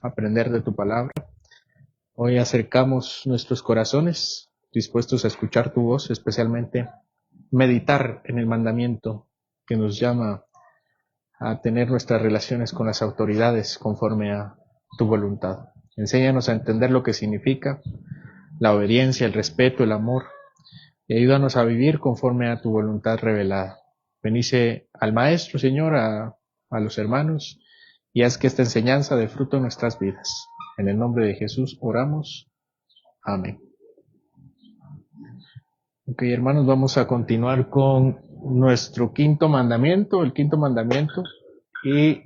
aprender de tu palabra. Hoy acercamos nuestros corazones, dispuestos a escuchar tu voz, especialmente meditar en el mandamiento que nos llama a tener nuestras relaciones con las autoridades conforme a tu voluntad. Enséñanos a entender lo que significa la obediencia, el respeto, el amor, y ayúdanos a vivir conforme a tu voluntad revelada. Bendice al Maestro, Señor, a los hermanos, y haz que esta enseñanza dé fruto en nuestras vidas. En el nombre de Jesús oramos. Amén. Ok, hermanos, vamos a continuar con nuestro quinto mandamiento, el quinto mandamiento, y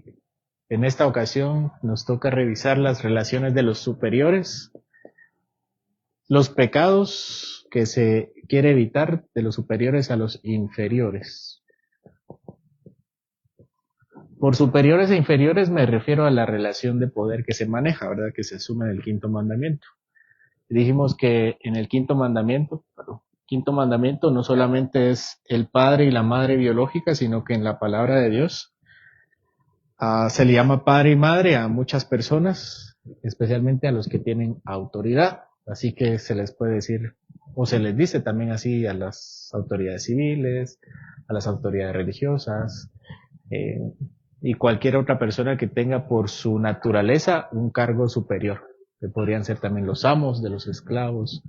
en esta ocasión nos toca revisar las relaciones de los superiores, los pecados que se quiere evitar de los superiores a los inferiores. Por superiores e inferiores me refiero a la relación de poder que se maneja, ¿verdad? Que se asume en el quinto mandamiento. Dijimos que en el quinto mandamiento no solamente es el padre y la madre biológica, sino que en la palabra de Dios se le llama padre y madre a muchas personas, especialmente a los que tienen autoridad. Así que se les puede decir, o se les dice también así a las autoridades civiles, a las autoridades religiosas, y cualquier otra persona que tenga por su naturaleza un cargo superior, que podrían ser también los amos de los esclavos,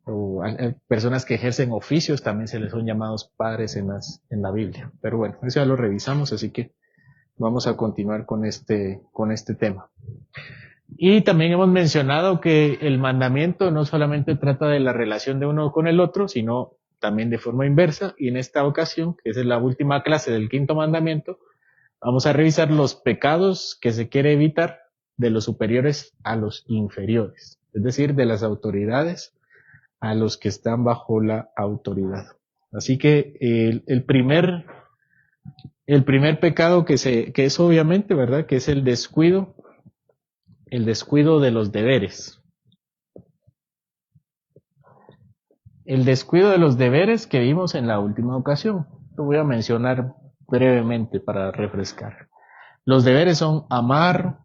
o personas que ejercen oficios también se les son llamados padres en la Biblia. Pero bueno, eso ya lo revisamos, así que vamos a continuar con este tema. Y también hemos mencionado que el mandamiento no solamente trata de la relación de uno con el otro, sino también de forma inversa, y en esta ocasión, que es la última clase del quinto mandamiento, vamos a revisar los pecados que se quiere evitar de los superiores a los inferiores, es decir, de las autoridades a los que están bajo la autoridad. Así que el primer pecado que es obviamente, ¿verdad?, que es el descuido de los deberes. El descuido de los deberes que vimos en la última ocasión. Lo voy a mencionar brevemente para refrescar. Los deberes son amar,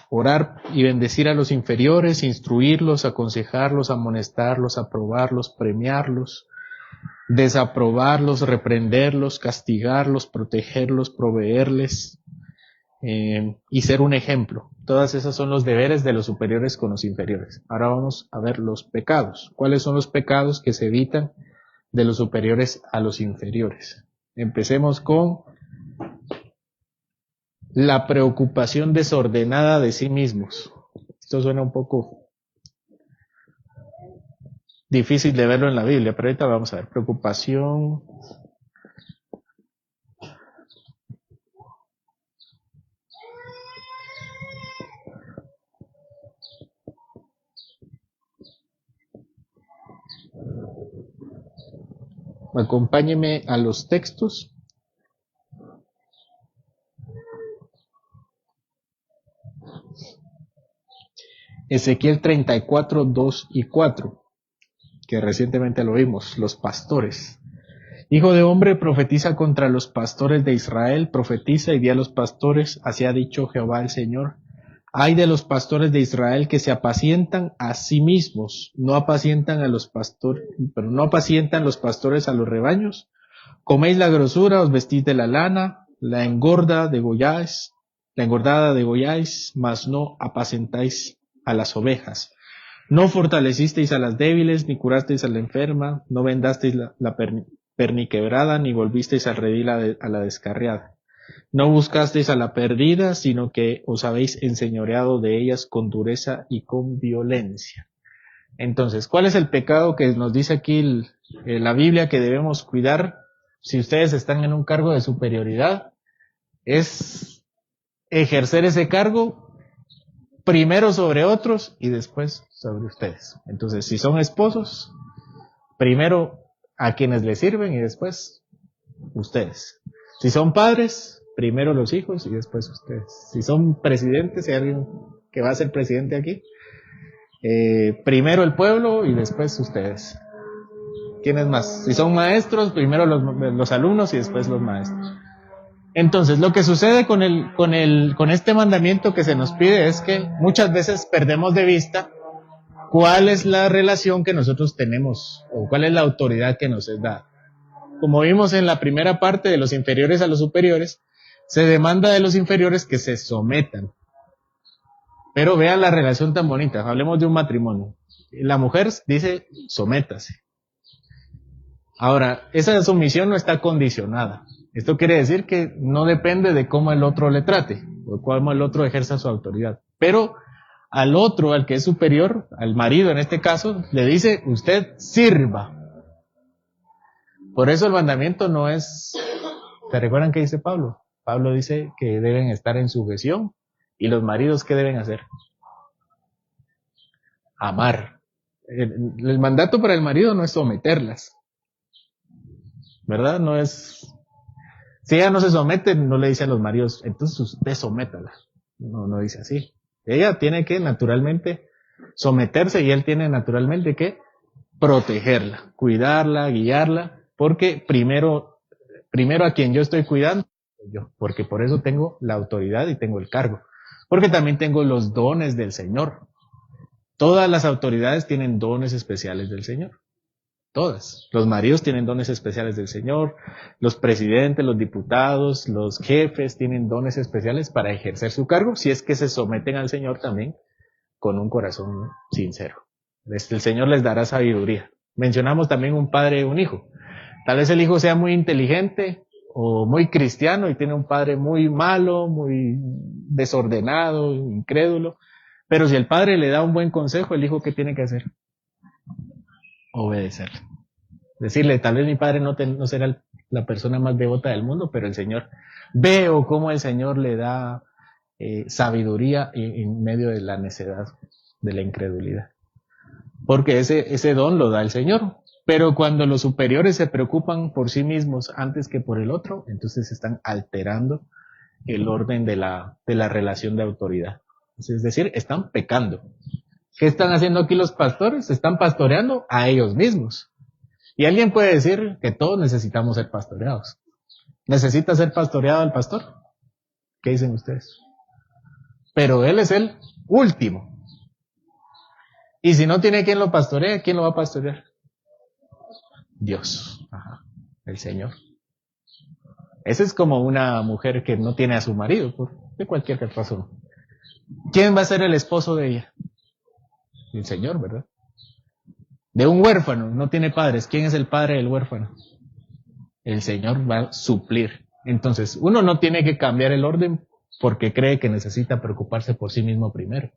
orar y bendecir a los inferiores, instruirlos, aconsejarlos, amonestarlos, aprobarlos, premiarlos, desaprobarlos, reprenderlos, castigarlos, protegerlos, proveerles, y ser un ejemplo. Todas esas son los deberes de los superiores con los inferiores. Ahora vamos a ver los pecados. ¿Cuáles son los pecados que se evitan de los superiores a los inferiores? Empecemos con la preocupación desordenada de sí mismos. Esto suena un poco difícil de verlo en la Biblia, pero ahorita vamos a ver. Preocupación Acompáñeme a los textos. Ezequiel 34, 2 y 4, que recientemente lo vimos, los pastores. Hijo de hombre, profetiza contra los pastores de Israel, profetiza y di a los pastores, así ha dicho Jehová el Señor. Ay de los pastores de Israel que se apacientan a sí mismos, no apacientan los pastores a los rebaños. Coméis la grosura, os vestís de la lana, la engordada degolláis, mas no apacentáis a las ovejas. No fortalecisteis a las débiles, ni curasteis a la enferma, no vendasteis la perniquebrada, ni volvisteis al redil a la descarriada. No buscasteis a la perdida, sino que os habéis enseñoreado de ellas con dureza y con violencia. Entonces, ¿cuál es el pecado que nos dice aquí la Biblia que debemos cuidar si ustedes están en un cargo de superioridad? Es ejercer ese cargo primero sobre otros y después sobre ustedes. Entonces, si son esposos, primero a quienes les sirven y después ustedes. Si son padres, primero los hijos y después ustedes. Si son presidentes, si hay alguien que va a ser presidente aquí, primero el pueblo y después ustedes. ¿Quiénes más? Si son maestros, primero los alumnos y después los maestros. Entonces, lo que sucede con este mandamiento que se nos pide es que muchas veces perdemos de vista cuál es la relación que nosotros tenemos o cuál es la autoridad que nos es dada. Como vimos en la primera parte de los inferiores a los superiores, se demanda de los inferiores que se sometan. Pero vean la relación tan bonita, hablemos de un matrimonio. La mujer dice, sométase. Ahora, esa sumisión no está condicionada. Esto quiere decir que no depende de cómo el otro le trate, o cómo el otro ejerza su autoridad. Pero al otro, al que es superior, al marido en este caso, le dice, usted sirva. Por eso el mandamiento no es... ¿Se recuerdan qué dice Pablo? Pablo dice que deben estar en sujeción. ¿Y los maridos qué deben hacer? Amar. El mandato para el marido no es someterlas, ¿verdad? No es... Si ella no se somete, no le dice a los maridos, entonces usted sométala. No dice así. Ella tiene que naturalmente someterse y él tiene naturalmente que protegerla, cuidarla, guiarla, porque primero a quien yo estoy cuidando, yo, porque por eso tengo la autoridad y tengo el cargo, porque también tengo los dones del Señor. Todas las autoridades tienen dones especiales del Señor. Todas. Los maridos tienen dones especiales del Señor, los presidentes, los diputados, los jefes tienen dones especiales para ejercer su cargo, si es que se someten al Señor también con un corazón sincero. El Señor les dará sabiduría. Mencionamos también un padre y un hijo. Tal vez el hijo sea muy inteligente o muy cristiano y tiene un padre muy malo, muy desordenado, incrédulo, pero si el padre le da un buen consejo, el hijo, ¿qué tiene que hacer? Obedecer. Decirle, tal vez mi padre no será la persona más devota del mundo, pero el Señor, veo cómo el Señor le da sabiduría en medio de la necedad, de la incredulidad. Porque ese don lo da el Señor. Pero cuando los superiores se preocupan por sí mismos antes que por el otro, entonces están alterando el orden de la relación de autoridad. Es decir, están pecando. ¿Qué están haciendo aquí los pastores? Están pastoreando a ellos mismos. Y alguien puede decir que todos necesitamos ser pastoreados. ¿Necesita ser pastoreado el pastor? ¿Qué dicen ustedes? Pero él es el último. Y si no tiene quien lo pastoree, ¿quién lo va a pastorear? Dios. Ajá. El Señor. Esa es como una mujer que no tiene a su marido, de cualquier razón. ¿Quién va a ser el esposo de ella? El Señor, ¿verdad? De un huérfano, no tiene padres. ¿Quién es el padre del huérfano? El Señor va a suplir. Entonces, uno no tiene que cambiar el orden porque cree que necesita preocuparse por sí mismo primero.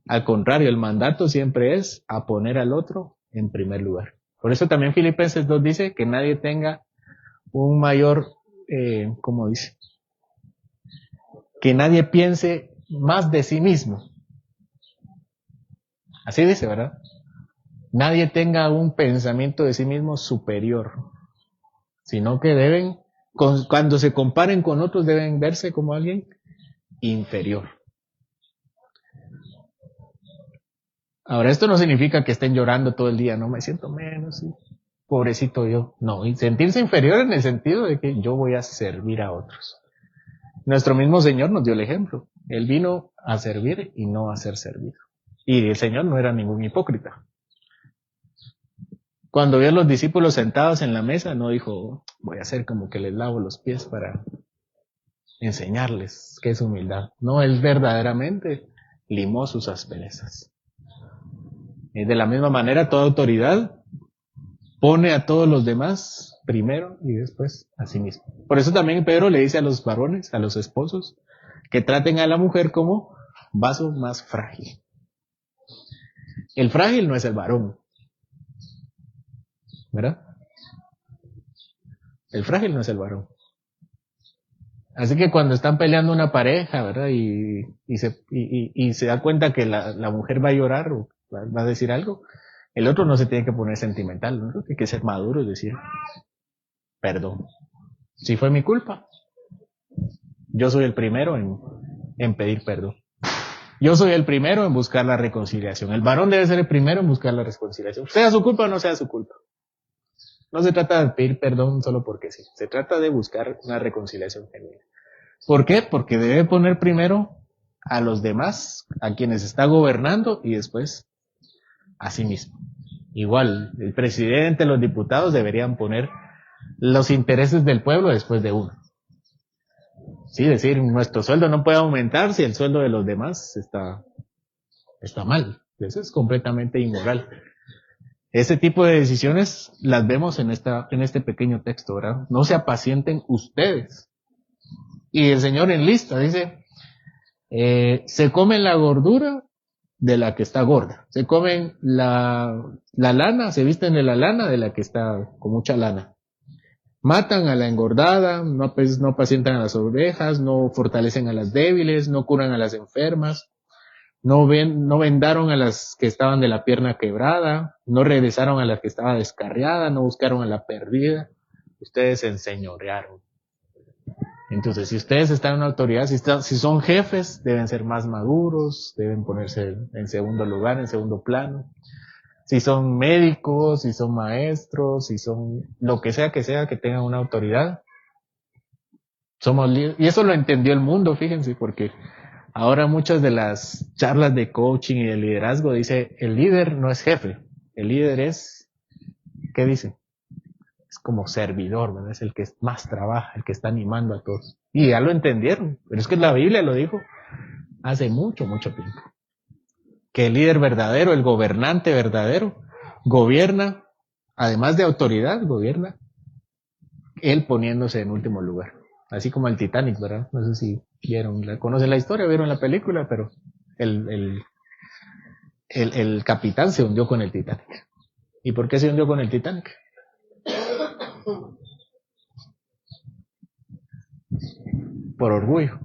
Al contrario, el mandato siempre es a poner al otro en primer lugar. Por eso también Filipenses 2 dice que nadie tenga un mayor, ¿cómo dice? Que nadie piense más de sí mismo. Así dice, ¿verdad? Nadie tenga un pensamiento de sí mismo superior, sino que deben, cuando se comparen con otros, deben verse como alguien inferior. Ahora, esto no significa que estén llorando todo el día, no me siento menos, ¿sí? Pobrecito yo. No, y sentirse inferior en el sentido de que yo voy a servir a otros. Nuestro mismo Señor nos dio el ejemplo. Él vino a servir y no a ser servido. Y el Señor no era ningún hipócrita. Cuando vio a los discípulos sentados en la mesa, no dijo, voy a hacer como que les lavo los pies para enseñarles qué es humildad. No, él verdaderamente limó sus asperezas. Y de la misma manera, toda autoridad pone a todos los demás primero y después a sí mismo. Por eso también Pedro le dice a los varones, a los esposos, que traten a la mujer como vaso más frágil. El frágil no es el varón, ¿verdad? El frágil no es el varón. Así que cuando están peleando una pareja, ¿verdad? Y se da cuenta que la mujer va a llorar o va a decir algo, el otro no se tiene que poner sentimental, ¿no? Tiene que ser maduro y decir, perdón. Si fue mi culpa, yo soy el primero en pedir perdón. Yo soy el primero en buscar la reconciliación. El varón debe ser el primero en buscar la reconciliación. Sea su culpa o no sea su culpa. No se trata de pedir perdón solo porque sí, se trata de buscar una reconciliación genuina. ¿Por qué? Porque debe poner primero a los demás, a quienes está gobernando, y después a sí mismo. Igual, el presidente, los diputados deberían poner los intereses del pueblo después de uno. Sí, decir, nuestro sueldo no puede aumentar si el sueldo de los demás está mal. Eso es completamente inmoral. Ese tipo de decisiones las vemos en este pequeño texto, ¿verdad? No se apacienten ustedes. Y el Señor enlista, dice, se comen la gordura de la que está gorda. Se comen la lana, se visten de la lana de la que está con mucha lana. Matan a la engordada, no apacientan a las ovejas, no fortalecen a las débiles, no curan a las enfermas, no vendaron a las que estaban de la pierna quebrada, no regresaron a la que estaba descarriada, no buscaron a la perdida. Ustedes se enseñorearon. Entonces, si ustedes están en una autoridad, si son jefes, deben ser más maduros, deben ponerse en segundo lugar, en segundo plano. Si son médicos, si son maestros, si son lo que sea que tengan una autoridad, somos líderes. Y eso lo entendió el mundo, fíjense, porque ahora muchas de las charlas de coaching y de liderazgo dice, el líder no es jefe, el líder es, ¿qué dice? Es como servidor, ¿verdad? Es el que más trabaja, el que está animando a todos. Y ya lo entendieron, pero es que la Biblia lo dijo hace mucho, mucho tiempo. Que el líder verdadero, el gobernante verdadero, gobierna, además de autoridad, gobierna él poniéndose en último lugar. Así como el Titanic, ¿verdad? No sé si conocen la historia, vieron la película, pero el capitán se hundió con el Titanic. ¿Y por qué se hundió con el Titanic? Por orgullo.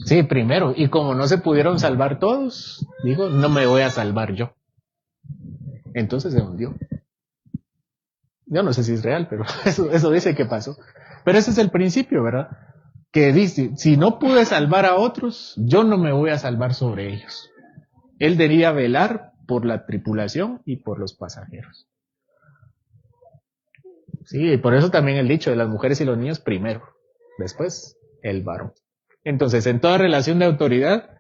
Sí, primero. Y como no se pudieron salvar todos, dijo, no me voy a salvar yo. Entonces se hundió. Yo no sé si es real, pero eso dice que pasó. Pero ese es el principio, ¿verdad? Que dice, si no pude salvar a otros, yo no me voy a salvar sobre ellos. Él debía velar por la tripulación y por los pasajeros. Sí, y por eso también el dicho de las mujeres y los niños primero, después el varón. Entonces, en toda relación de autoridad,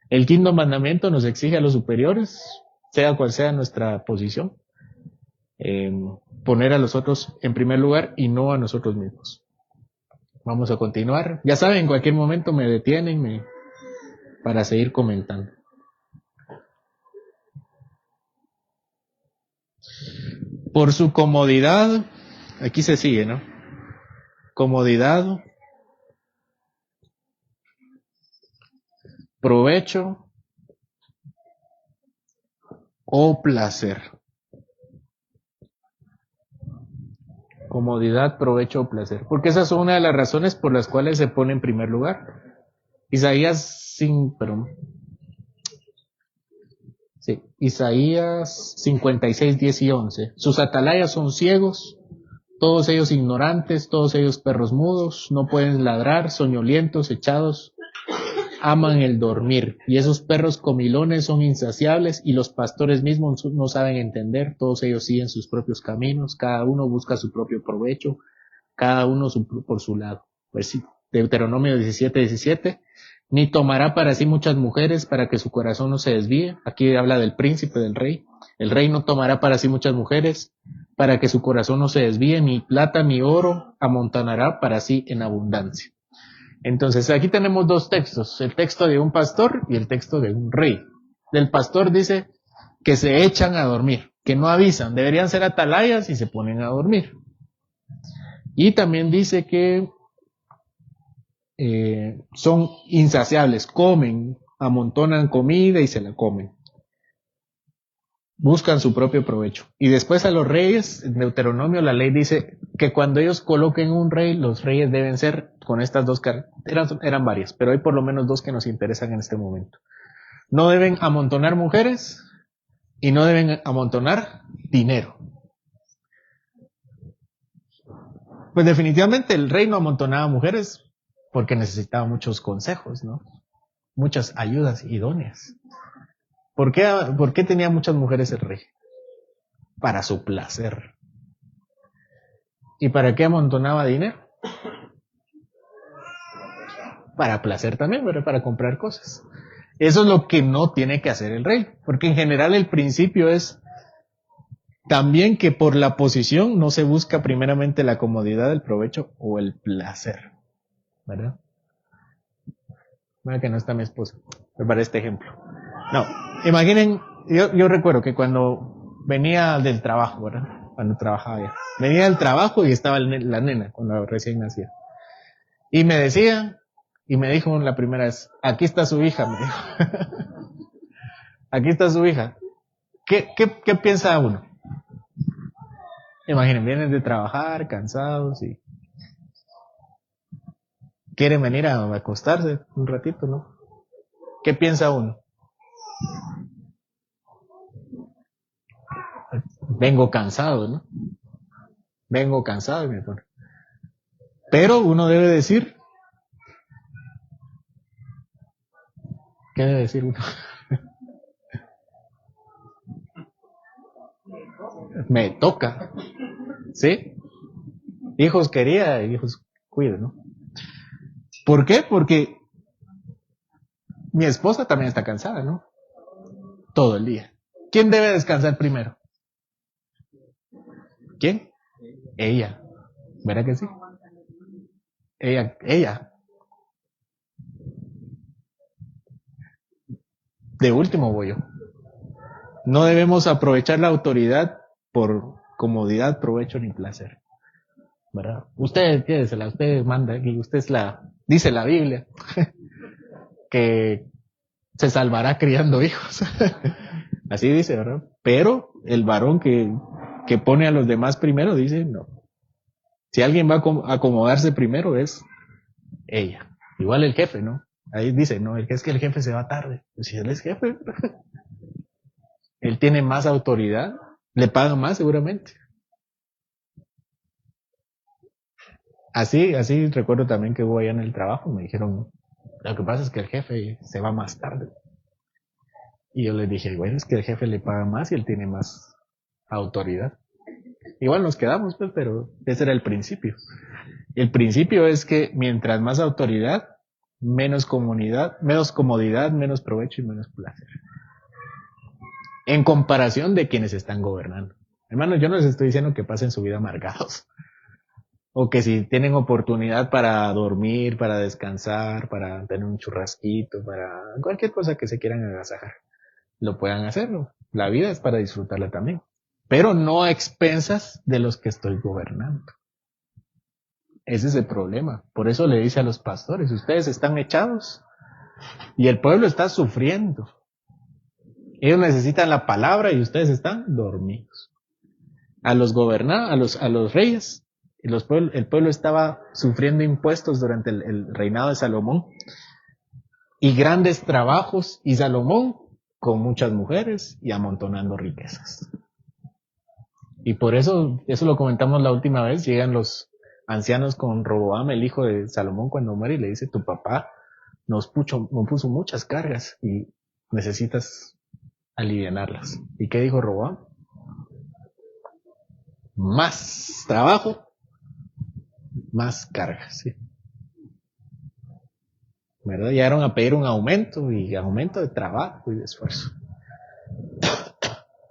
el quinto mandamiento nos exige a los superiores, sea cual sea nuestra posición, poner a los otros en primer lugar y no a nosotros mismos. Vamos a continuar. Ya saben, en cualquier momento me detienen para seguir comentando. Por su comodidad, aquí se sigue, ¿no? Comodidad, provecho o placer. Comodidad, provecho o placer. Porque esas son una de las razones por las cuales se pone en primer lugar. Isaías 56, 10 y 11. Sus atalayas son ciegos, todos ellos ignorantes, todos ellos perros mudos, no pueden ladrar, soñolientos, echados, aman el dormir. Y esos perros comilones son insaciables y los pastores mismos no saben entender, todos ellos siguen sus propios caminos, cada uno busca su propio provecho, cada uno por su lado. Pues Deuteronomio 17:17. Ni tomará para sí muchas mujeres para que su corazón no se desvíe. Aquí habla del príncipe, del rey. El rey no tomará para sí muchas mujeres para que su corazón no se desvíe. Ni plata ni oro amontonará para sí en abundancia. Entonces aquí tenemos dos textos. El texto de un pastor y el texto de un rey. Del pastor dice que se echan a dormir, que no avisan. Deberían ser atalayas y se ponen a dormir. Y también dice que son insaciables, comen, amontonan comida y se la comen. Buscan su propio provecho. Y después a los reyes, en Deuteronomio la ley dice que cuando ellos coloquen un rey, los reyes deben ser con estas dos características, eran varias, pero hay por lo menos dos que nos interesan en este momento. No deben amontonar mujeres y no deben amontonar dinero. Pues definitivamente el rey no amontonaba mujeres porque necesitaba muchos consejos, ¿no? Muchas ayudas idóneas. ¿Por qué tenía muchas mujeres el rey? para su placer. ¿Y para qué amontonaba dinero? Para placer también, pero para comprar cosas. Eso es lo que no tiene que hacer el rey, porque en general el principio es también que por la posición no se busca primeramente la comodidad, el provecho o el placer, ¿verdad? Bueno, que no está mi esposa, para este ejemplo. No, imaginen, yo recuerdo que cuando venía del trabajo, ¿verdad? Cuando trabajaba ya. Venía del trabajo y estaba la nena, cuando recién nacía. Y me decía, y me dijo la primera vez, aquí está su hija, me dijo. Aquí está su hija. ¿Qué piensa uno? Imaginen, vienen de trabajar, cansados y quieren venir a acostarse un ratito, ¿no? ¿Qué piensa uno? Vengo cansado, ¿no? Vengo cansado, me pone. Pero uno debe decir, ¿qué debe decir uno? Me toca, ¿sí? Hijos quería, hijos cuido, ¿no? ¿Por qué? Porque mi esposa también está cansada, ¿no? Todo el día. ¿Quién debe descansar primero? ¿Quién? Ella. ¿Verdad que sí? Ella. De último voy yo. No debemos aprovechar la autoridad por comodidad, provecho ni placer. ¿Verdad? Usted, quédesela, usted manda, y usted es dice la Biblia, que se salvará criando hijos. Así dice, ¿verdad? Pero el varón que pone a los demás primero dice, no. Si alguien va a acomodarse primero es ella. Igual el jefe, ¿no? Ahí dice, no, es que el jefe se va tarde. Si él es jefe, él tiene más autoridad, le pagan más seguramente. Así recuerdo también que hubo allá en el trabajo, me dijeron, lo que pasa es que el jefe se va más tarde. Y yo les dije, bueno, es que el jefe le paga más y él tiene más autoridad. Igual nos quedamos, pues, pero ese era el principio. El principio es que mientras más autoridad, menos comodidad, menos provecho y menos placer. En comparación de quienes están gobernando. Hermanos, yo no les estoy diciendo que pasen su vida amargados. O que si tienen oportunidad para dormir, para descansar, para tener un churrasquito, para cualquier cosa que se quieran agasajar, lo puedan hacerlo. La vida es para disfrutarla también. Pero no a expensas de los que estoy gobernando. Ese es el problema. Por eso le dice a los pastores, ustedes están echados y el pueblo está sufriendo. Ellos necesitan la palabra y ustedes están dormidos. A los gobernados, a los reyes, el pueblo estaba sufriendo impuestos durante el reinado de Salomón y grandes trabajos, y Salomón con muchas mujeres y amontonando riquezas. Y por eso lo comentamos la última vez, llegan los ancianos con Roboam, el hijo de Salomón, cuando muere, y le dice, tu papá nos puso muchas cargas y necesitas alivianarlas. ¿Y qué dijo Roboam? Más trabajo, más cargas. ¿Sí? ¿Verdad? Llegaron a pedir un aumento y aumento de trabajo y de esfuerzo.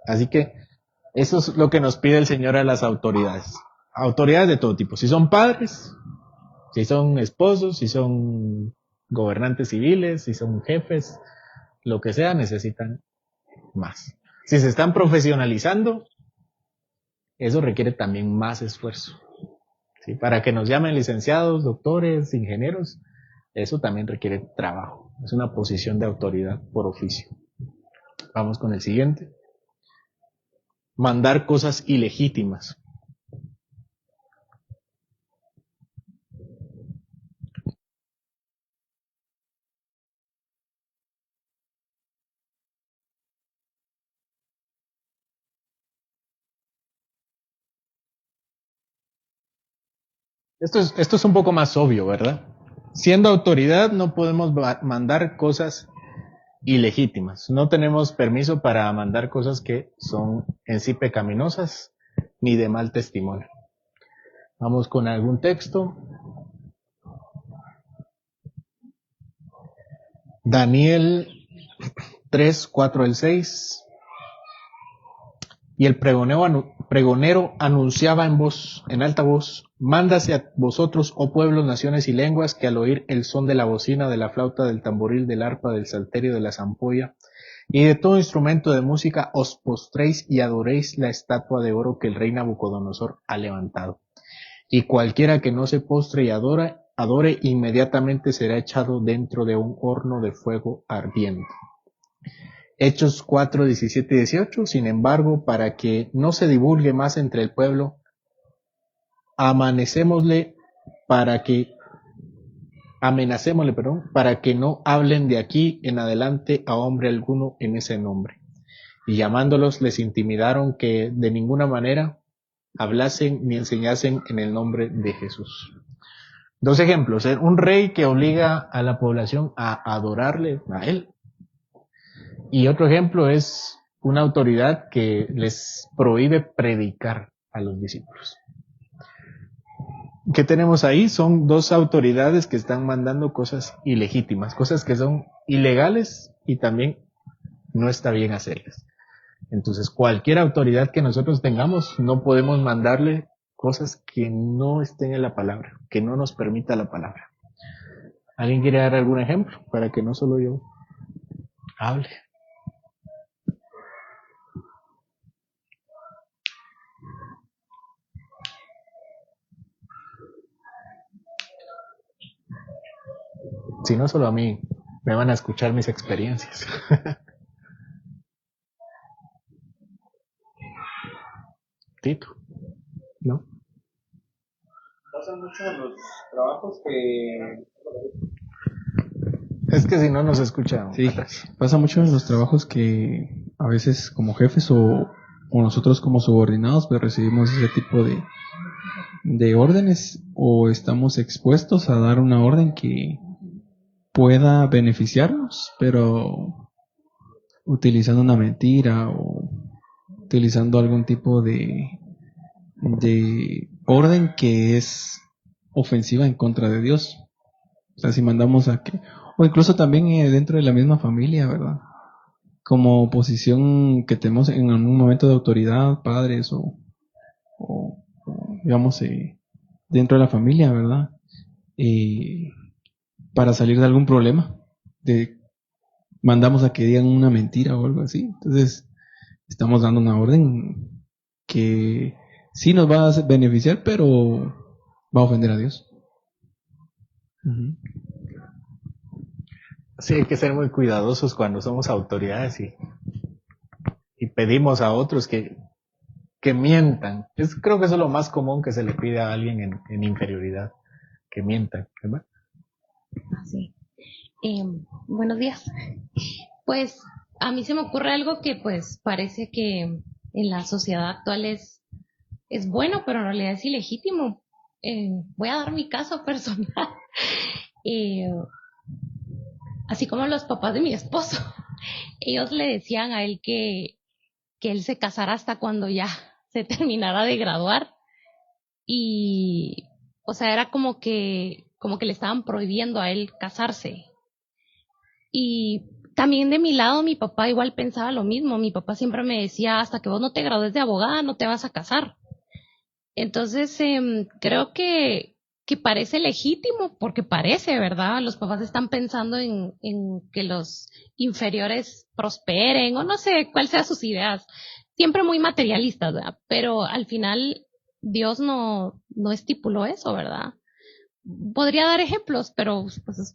Así que eso es lo que nos pide el Señor a las autoridades. Autoridades de todo tipo. Si son padres, si son esposos, si son gobernantes civiles, si son jefes, lo que sea, necesitan más. Si se están profesionalizando, eso requiere también más esfuerzo. ¿Sí? Para que nos llamen licenciados, doctores, ingenieros, eso también requiere trabajo. Es una posición de autoridad por oficio. Vamos con el siguiente. Mandar cosas ilegítimas. Esto es un poco más obvio, ¿verdad? Siendo autoridad no podemos mandar cosas ilegítimas. No tenemos permiso para mandar cosas que son en sí pecaminosas ni de mal testimonio. Vamos con algún texto. Daniel 3, 4 al 6. Y el pregonero anunciaba en alta voz, mándase a vosotros, oh pueblos, naciones y lenguas, que al oír el son de la bocina, de la flauta, del tamboril, del arpa, del salterio, de la zampolla, y de todo instrumento de música, os postréis y adoréis la estatua de oro que el rey Nabucodonosor ha levantado. Y cualquiera que no se postre y adore, inmediatamente será echado dentro de un horno de fuego ardiente. Hechos 4, 17 y 18, sin embargo, para que no se divulgue más entre el pueblo, amenacémosle para que no hablen de aquí en adelante a hombre alguno en ese nombre. Y llamándolos les intimidaron que de ninguna manera hablasen ni enseñasen en el nombre de Jesús. Dos ejemplos, un rey que obliga a la población a adorarle a él. Y otro ejemplo es una autoridad que les prohíbe predicar a los discípulos. ¿Qué tenemos ahí? Son dos autoridades que están mandando cosas ilegítimas, cosas que son ilegales y también no está bien hacerlas. Entonces, cualquier autoridad que nosotros tengamos, no podemos mandarle cosas que no estén en la palabra, que no nos permita la palabra. ¿Alguien quiere dar algún ejemplo para que no solo yo hable? Si no, solo a mí me van a escuchar mis experiencias. Tito, ¿no? Pasa mucho en los trabajos que... Es que si no nos escucha. Sí, pasa mucho en los trabajos que a veces como jefes o nosotros como subordinados pues recibimos ese tipo de órdenes o estamos expuestos a dar una orden que pueda beneficiarnos, pero utilizando una mentira o utilizando algún tipo de orden que es ofensiva en contra de Dios. O sea, si mandamos a que, o incluso también dentro de la misma familia, ¿verdad? Como posición que tenemos en algún momento de autoridad, padres o digamos, dentro de la familia, ¿verdad? Para salir de algún problema, mandamos a que digan una mentira o algo así. Entonces, estamos dando una orden que sí nos va a beneficiar, pero va a ofender a Dios. Uh-huh. Sí, hay que ser muy cuidadosos cuando somos autoridades y pedimos a otros que mientan. Creo que eso es lo más común que se le pide a alguien en inferioridad, que mientan, ¿verdad? Sí. Buenos días. Pues a mí se me ocurre algo que pues parece que en la sociedad actual es bueno, pero en realidad es ilegítimo. Voy a dar mi caso personal. Así como los papás de mi esposo, ellos le decían a él que él se casara hasta cuando ya se terminara de graduar. Y, o sea, era como que le estaban prohibiendo a él casarse. Y también de mi lado, mi papá igual pensaba lo mismo. Mi papá siempre me decía, hasta que vos no te gradúes de abogada, no te vas a casar. Entonces, creo que parece legítimo, porque parece, ¿verdad? Los papás están pensando en que los inferiores prosperen, o no sé cuáles sean sus ideas. Siempre muy materialistas, ¿verdad? Pero al final, Dios no estipuló eso, ¿verdad? Podría dar ejemplos, pero pues,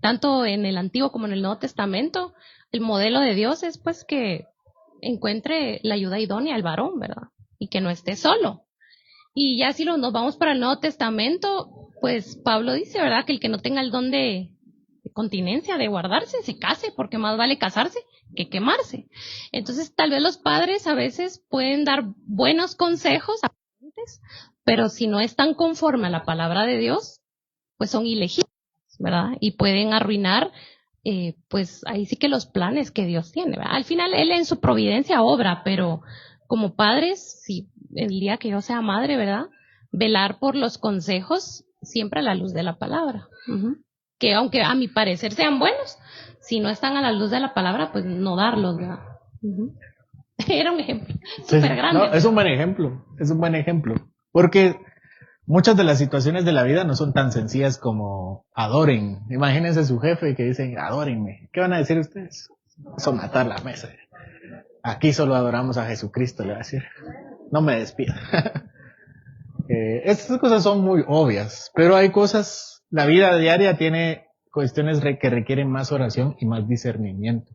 tanto en el Antiguo como en el Nuevo Testamento, el modelo de Dios es pues que encuentre la ayuda idónea al varón, ¿verdad? Y que no esté solo. Y ya si nos vamos para el Nuevo Testamento, pues Pablo dice, ¿verdad? Que el que no tenga el don de continencia, de guardarse, se case, porque más vale casarse que quemarse. Entonces, tal vez los padres a veces pueden dar buenos consejos, pero si no están conforme a la palabra de Dios, pues son ilegítimos, ¿verdad? Y pueden arruinar pues ahí sí que los planes que Dios tiene, ¿verdad? Al final Él en su providencia obra, pero como padres, si el día que yo sea madre, ¿verdad? Velar por los consejos siempre a la luz de la palabra. Que aunque a mi parecer sean buenos, si no están a la luz de la palabra, pues no darlos, ¿verdad? Era un ejemplo súper grande. No, es un buen ejemplo, porque muchas de las situaciones de la vida no son tan sencillas como adoren. Imagínense su jefe que dicen, adórenme. ¿Qué van a decir ustedes? Eso matar la mesa. Aquí solo adoramos a Jesucristo, le va a decir. No me despida. Estas cosas son muy obvias, pero hay cosas, la vida diaria tiene cuestiones que requieren más oración y más discernimiento.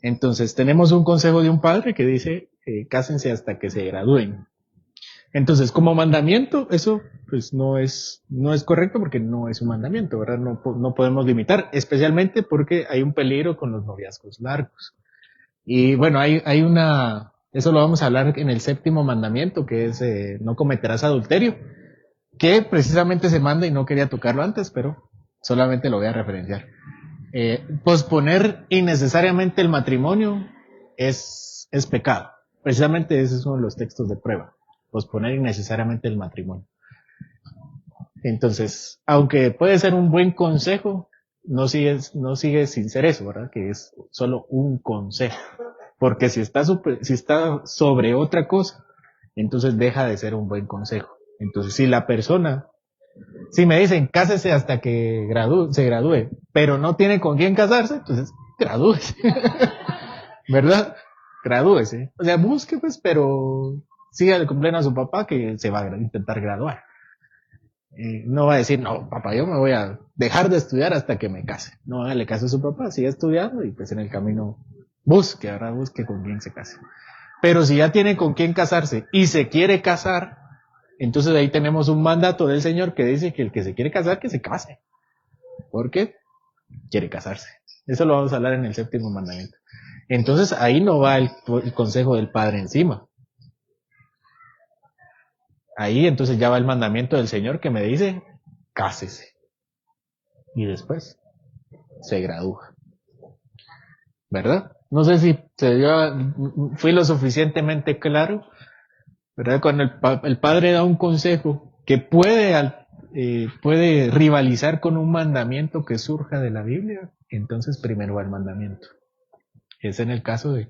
Entonces, tenemos un consejo de un padre que dice, cásense hasta que se gradúen. Entonces, como mandamiento, eso pues no es correcto porque no es un mandamiento, ¿verdad? No podemos limitar, especialmente porque hay un peligro con los noviazgos largos. Y bueno, eso lo vamos a hablar en el 7º mandamiento, que es no cometerás adulterio, que precisamente se manda y no quería tocarlo antes, pero solamente lo voy a referenciar. Posponer innecesariamente el matrimonio es pecado. Precisamente ese es uno de los textos de prueba. Posponer innecesariamente el matrimonio. Entonces, aunque puede ser un buen consejo, no sigue sin ser eso, ¿verdad? Que es solo un consejo. Porque si está sobre otra cosa, entonces deja de ser un buen consejo. Entonces, si me dicen, cásese hasta que se gradúe, pero no tiene con quién casarse, entonces, gradúese. ¿Verdad? Gradúese. O sea, busque, pues, pero siga cumpliendo a su papá que se va a intentar graduar. No va a decir, no, papá, yo me voy a dejar de estudiar hasta que me case. No, hágale caso a su papá, siga estudiando y pues en el camino busque con quién se case. Pero si ya tiene con quién casarse y se quiere casar, entonces ahí tenemos un mandato del Señor que dice que el que se quiere casar, que se case. ¿Por qué? Quiere casarse. Eso lo vamos a hablar en el 7º mandamiento. Entonces ahí no va el consejo del Padre encima. Ahí entonces ya va el mandamiento del Señor que me dice, cásese. Y después se gradúa. ¿Verdad? No sé si fui lo suficientemente claro, ¿verdad? Cuando el Padre da un consejo que puede rivalizar con un mandamiento que surja de la Biblia, entonces primero va el mandamiento. Es en el caso de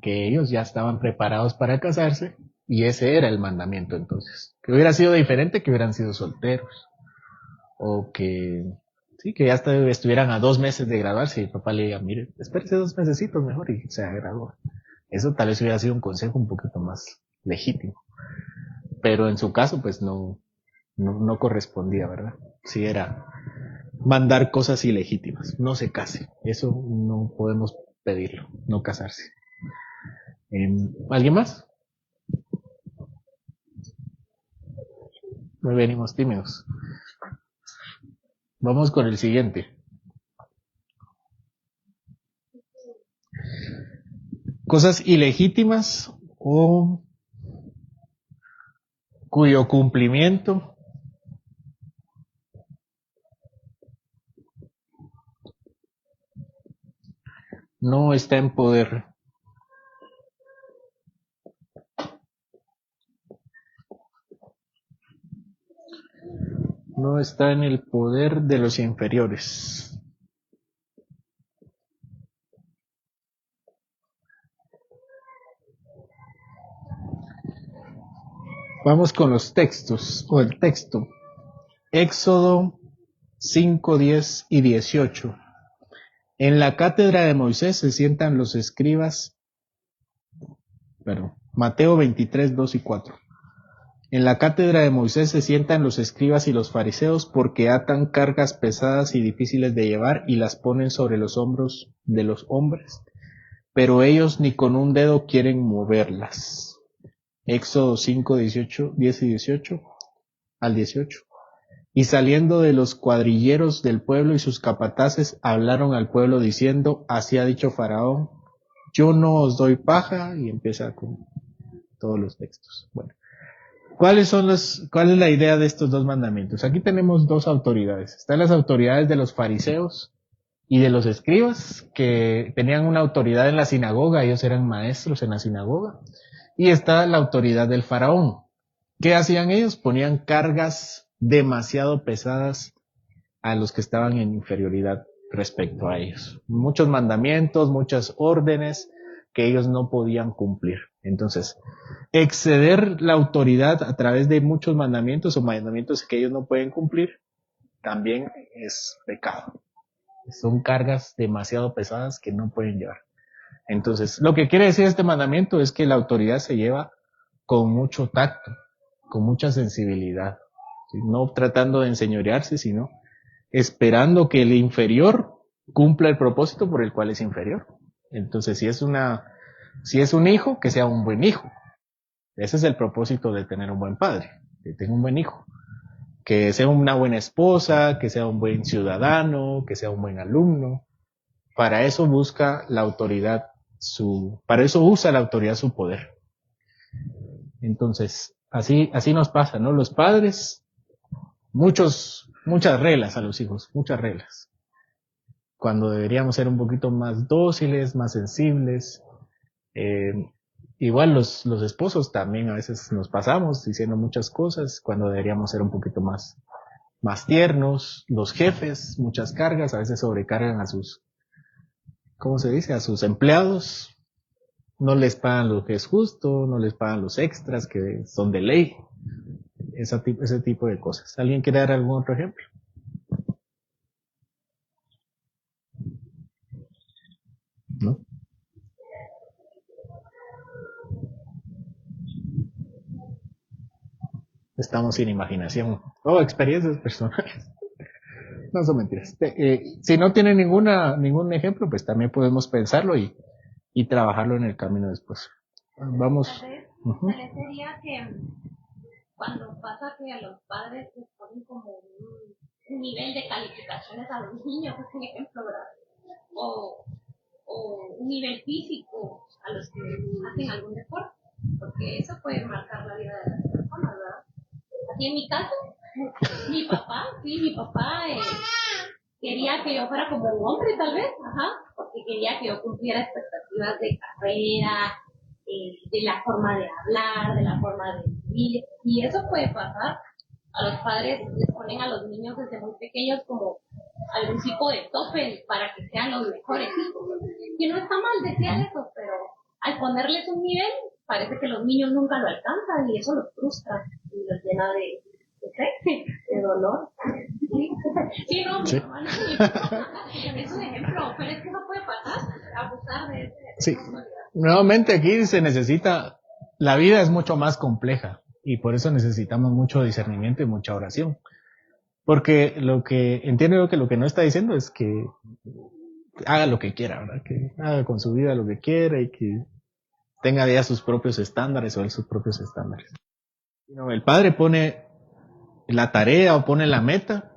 que ellos ya estaban preparados para casarse y ese era el mandamiento entonces. Que hubiera sido diferente que hubieran sido solteros o que ya estuvieran a 2 meses de graduarse y el papá le diga, mire, espérese 2 mesecitos mejor y se gradúa. Eso tal vez hubiera sido un consejo un poquito más legítimo. Pero en su caso, pues no correspondía, ¿verdad? Sí era mandar cosas ilegítimas. No se case. Eso no podemos pedirlo, no casarse. ¿Alguien más? Muy venimos tímidos. Vamos con el siguiente. Cosas ilegítimas o cuyo cumplimiento no está en poder. No está en el poder de los inferiores. Vamos con los textos, o el texto. Éxodo 5, 10 y 18. En la cátedra de Moisés se sientan los escribas, Mateo 23, 2 y 4. En la cátedra de Moisés se sientan los escribas y los fariseos porque atan cargas pesadas y difíciles de llevar y las ponen sobre los hombros de los hombres, pero ellos ni con un dedo quieren moverlas. Éxodo 5, 10 y 18 al 18. Y saliendo de los cuadrilleros del pueblo y sus capataces hablaron al pueblo diciendo, así ha dicho Faraón, yo no os doy paja, y empieza con todos los textos. Bueno, ¿cuál es la idea de estos 2 mandamientos? Aquí tenemos 2 autoridades. Están las autoridades de los fariseos y de los escribas que tenían una autoridad en la sinagoga, ellos eran maestros en la sinagoga, y está la autoridad del faraón. ¿Qué hacían ellos? Ponían cargas demasiado pesadas a los que estaban en inferioridad respecto a ellos. Muchos mandamientos, muchas órdenes que ellos no podían cumplir. Entonces, exceder la autoridad a través de muchos mandamientos o mandamientos que ellos no pueden cumplir también es pecado. Son cargas demasiado pesadas que no pueden llevar. Entonces, lo que quiere decir este mandamiento es que la autoridad se lleva con mucho tacto, con mucha sensibilidad, ¿sí? No tratando de enseñorearse, sino esperando que el inferior cumpla el propósito por el cual es inferior. Entonces, si es un hijo, que sea un buen hijo. Ese es el propósito de tener un buen padre, que tenga un buen hijo. Que sea una buena esposa, que sea un buen ciudadano, que sea un buen alumno. Para eso busca la autoridad para eso usa la autoridad su poder. Entonces, así nos pasa, ¿no? Los padres, muchas reglas a los hijos, muchas reglas. Cuando deberíamos ser un poquito más dóciles, más sensibles. Igual los esposos también a veces nos pasamos diciendo muchas cosas cuando deberíamos ser un poquito más tiernos. Los jefes, muchas cargas, a veces sobrecargan a sus, ¿cómo se dice? A sus empleados. No les pagan lo que es justo, no les pagan los extras que son de ley. Ese tipo de cosas. ¿Alguien quiere dar algún otro ejemplo? ¿No? Estamos sin imaginación. Experiencias personales. No son mentiras. Si no tiene ningún ejemplo, pues también podemos pensarlo y trabajarlo en el camino después. Vamos. Parecería que cuando pasa que a los padres les ponen como un nivel de calificaciones a los niños, es un ejemplo, ¿verdad? O un nivel físico a los que hacen algún deporte, porque eso puede marcar la vida de las personas, ¿verdad? Así en mi caso, mi papá quería que yo fuera como un hombre tal vez, porque quería que yo cumpliera expectativas de carrera, de la forma de hablar, de la forma de vivir, y eso puede pasar. A los padres les ponen a los niños desde muy pequeños como algún tipo de tope para que sean los mejores hijos. Y no está mal decir eso, pero al ponerles un nivel, parece que los niños nunca lo alcanzan y eso los frustra y los llena de dolor. Sí, no, sí. Es un ejemplo, pero es que no puede pasar, abusar de ese. Sí. Nuevamente aquí se necesita, la vida es mucho más compleja y por eso necesitamos mucho discernimiento y mucha oración. Porque entiendo que lo que no está diciendo es que haga lo que quiera, ¿verdad? Que haga con su vida lo que quiera y que tenga ya sus propios estándares o él sus propios estándares. El padre pone la tarea o pone la meta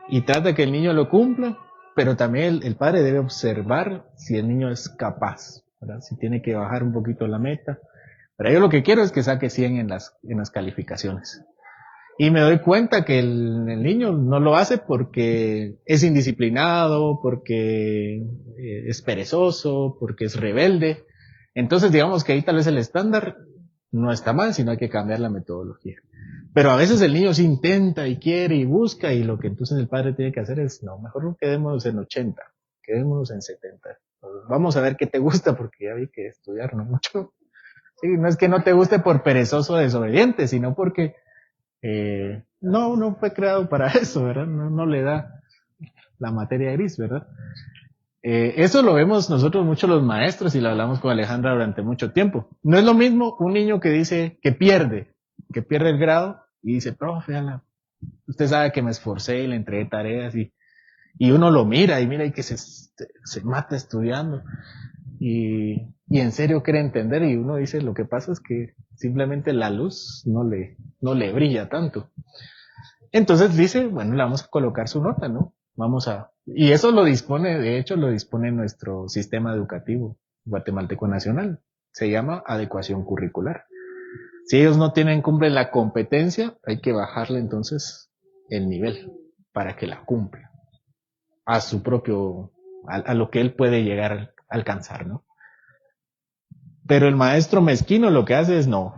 y trata que el niño lo cumpla, pero también el padre debe observar si el niño es capaz, ¿verdad? Si tiene que bajar un poquito la meta. Pero yo lo que quiero es que saque 100 en las calificaciones. Y me doy cuenta que el niño no lo hace porque es indisciplinado, porque es perezoso, porque es rebelde. Entonces digamos que ahí tal vez el estándar no está mal, sino hay que cambiar la metodología. Pero a veces el niño sí intenta y quiere y busca y lo que entonces el padre tiene que hacer es, no, mejor no quedémonos en 80, quedémonos en 70. Vamos a ver qué te gusta porque ya vi que estudiar no mucho. Sí, no es que no te guste por perezoso o desobediente, sino porque no fue creado para eso, ¿verdad? No le da la materia gris, ¿verdad? Eso lo vemos nosotros mucho los maestros y lo hablamos con Alejandra durante mucho tiempo. No es lo mismo un niño que dice que pierde el grado y dice, profe, usted sabe que me esforcé y le entregué tareas y uno lo mira y que se mata estudiando y en serio quiere entender y uno dice, lo que pasa es que simplemente la luz no le brilla tanto. Entonces dice, bueno, le vamos a colocar su nota, ¿no? Y eso lo dispone nuestro sistema educativo guatemalteco nacional. Se llama adecuación curricular. Si ellos no cumplen la competencia, hay que bajarle entonces el nivel para que la cumpla. a su propio, a lo que él puede llegar a alcanzar, ¿no? Pero el maestro mezquino lo que hace es no.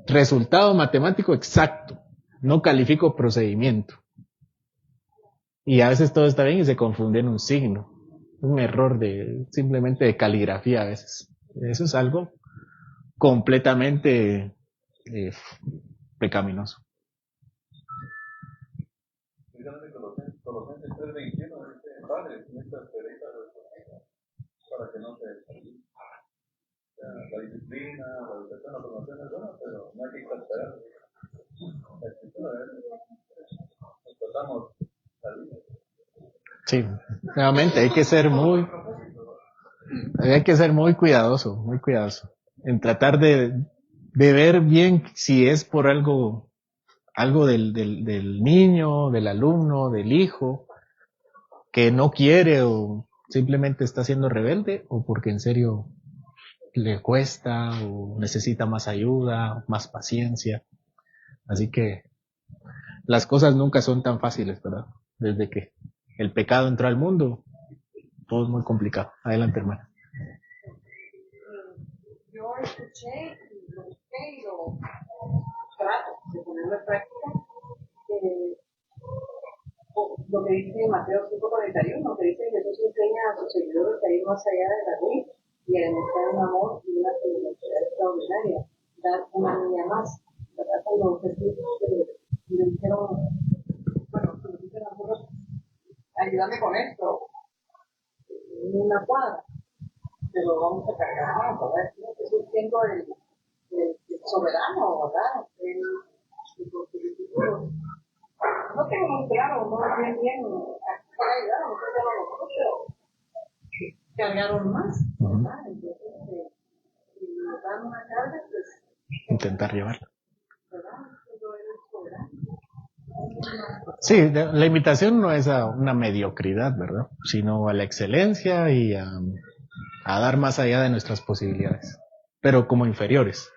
Resultado matemático exacto. No califico procedimiento. Y a veces todo está bien y se confunde en un signo. Un error simplemente de caligrafía a veces. Eso es algo completamente pecaminoso. Colosenses 3:21 dice: padres, mientras queréis a vuestros hijos, para que no se descarguen. La disciplina, la educación, la formación es buena, pero no hay que exasperar. La escritura nos tratamos salir. Sí, nuevamente hay que ser muy cuidadoso en tratar de ver bien si es por algo del niño, del alumno, del hijo, que no quiere o simplemente está siendo rebelde, o porque en serio le cuesta o necesita más ayuda, más paciencia. Así que las cosas nunca son tan fáciles, ¿verdad? Desde que el pecado entró al mundo, todo es muy complicado. Adelante, hermana. Yo escuché y lo busqué y lo trato de ponerlo en práctica. Lo que dice Mateo 5:41, que dice que Jesús enseña a sus seguidores a ir más allá de la ley y a demostrar un amor y una fidelidad extraordinaria, dar una línea más. ¿Verdad? Cuando Jesús le dijeron, bueno, que nos dicen a nosotros, ayúdame con esto, en una cuadra, pero vamos a cargar más, ¿verdad? Jesús siendo el soberano, ¿verdad? No tengo muy claro, no bien para ayudar, no sé cómo nosotros, pero cargaron más, ¿verdad? Entonces, si nos dan una carga, pues Intentar llevarla. ¿verdad? Yo era soberano. Sí, la invitación no es a una mediocridad, ¿verdad? Sino a la excelencia y a dar más allá de nuestras posibilidades. Pero como inferiores.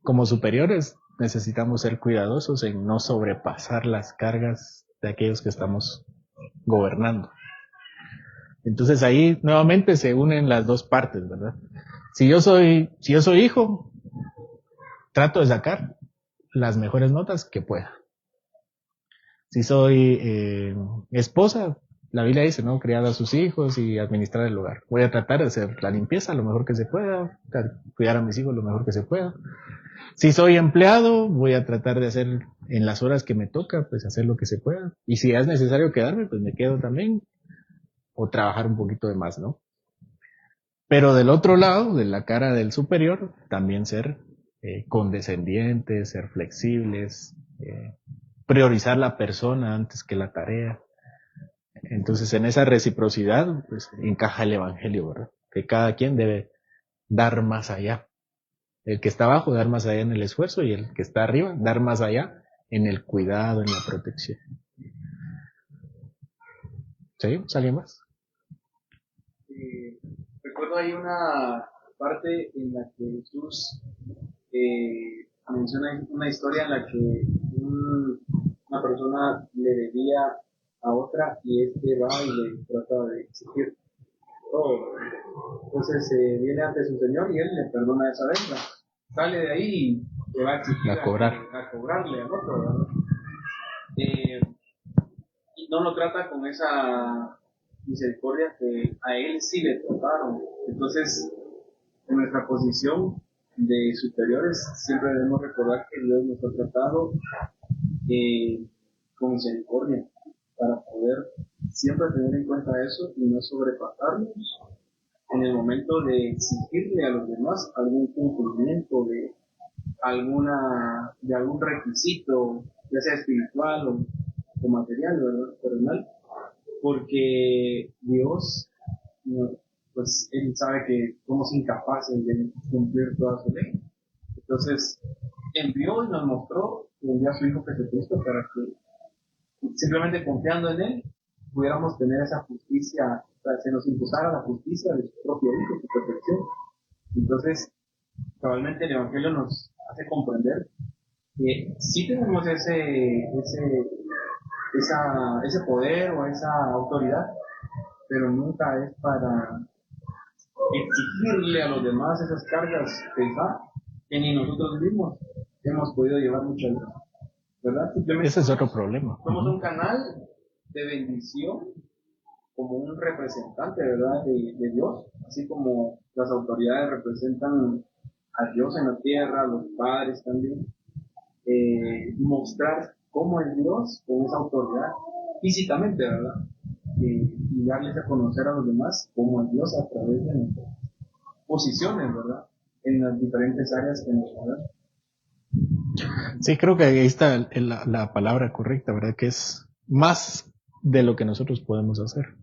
Como superiores necesitamos ser cuidadosos en no sobrepasar las cargas de aquellos que estamos gobernando. Entonces ahí nuevamente se unen las dos partes, ¿verdad? Si yo soy hijo, trato de sacar las mejores notas que pueda. Si soy esposa, la Biblia dice, ¿no? Criar a sus hijos y administrar el hogar. Voy a tratar de hacer la limpieza lo mejor que se pueda, cuidar a mis hijos lo mejor que se pueda. Si soy empleado, voy a tratar de hacer en las horas que me toca, pues hacer lo que se pueda. Y si es necesario quedarme, pues me quedo también. O trabajar un poquito de más, ¿no? Pero del otro lado, de la cara del superior, también ser condescendientes, ser flexibles, priorizar la persona antes que la tarea. Entonces, en esa reciprocidad, pues encaja el evangelio, ¿verdad? Que cada quien debe dar más allá. El que está abajo, dar más allá en el esfuerzo, y el que está arriba, dar más allá en el cuidado, en la protección. ¿Sí? ¿Alguien más? Recuerdo hay una parte en la que Jesús menciona una historia en la que una persona le debía a otra y va y le trata de exigir todo. Entonces viene ante su señor y él le perdona esa deuda. Sale de ahí y le va a exigir A cobrarle al otro, ¿verdad? Y no lo trata con esa misericordia que a él sí le trataron. Entonces, en nuestra posición de superiores, siempre debemos recordar que Dios nos ha tratado con misericordia, para poder siempre tener en cuenta eso y no sobrepasarnos en el momento de exigirle a los demás algún cumplimiento de algún requisito, ya sea espiritual o material, ¿verdad? Terrenal, porque Dios, pues Él sabe que somos incapaces de cumplir toda su ley. Entonces, envió y nos mostró que envió a su Hijo Jesucristo para que, simplemente confiando en Él, pudiéramos tener esa justicia, o sea, se nos imputara la justicia de su propio Hijo, su perfección. Entonces, cabalmente el Evangelio nos hace comprender que sí tenemos ese ese poder o esa autoridad, pero nunca es para exigirle a los demás esas cargas pesadas que ni nosotros mismos hemos podido llevar muchas veces, ¿verdad? Simplemente Ese es otro problema. somos un canal de bendición, como un representante, ¿verdad?, de Dios, así como las autoridades representan a Dios en la tierra, los padres también, mostrar cómo es Dios con esa autoridad físicamente, ¿verdad? Y darles a conocer a los demás cómo es Dios a través de nuestras posiciones, ¿verdad?, en las diferentes áreas que nos rodean. Sí, creo que ahí está la palabra correcta, ¿verdad? Que es más de lo que nosotros podemos hacer.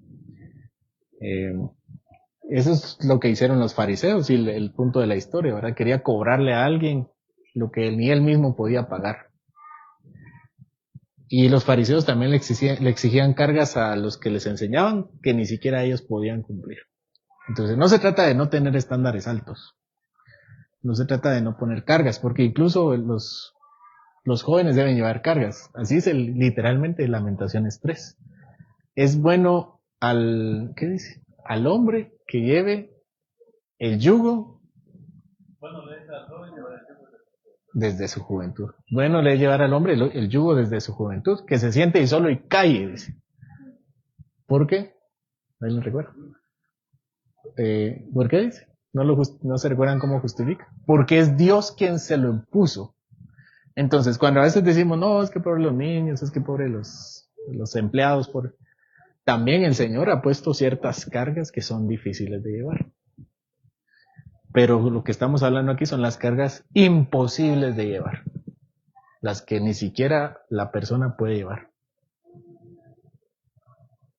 Eso es lo que hicieron los fariseos y el punto de la historia, ¿verdad? Quería cobrarle a alguien lo que ni él mismo podía pagar. Y los fariseos también le exigían cargas a los que les enseñaban que ni siquiera ellos podían cumplir. Entonces no se trata de no tener estándares altos. No se trata de no poner cargas, porque incluso los jóvenes deben llevar cargas. Así es literalmente Lamentaciones 3. Es bueno ¿qué dice? Al hombre que lleve el yugo desde su juventud. Bueno le es llevar al hombre el yugo desde su juventud, que se siente y solo y calle, dice. ¿Por qué? No lo recuerdo. ¿Por qué dice? No se recuerdan cómo justifica. Porque es Dios quien se lo impuso. Entonces, cuando a veces decimos, no, es que pobre los niños, es que pobre los empleados, también el Señor ha puesto ciertas cargas que son difíciles de llevar. Pero lo que estamos hablando aquí son las cargas imposibles de llevar. Las que ni siquiera la persona puede llevar.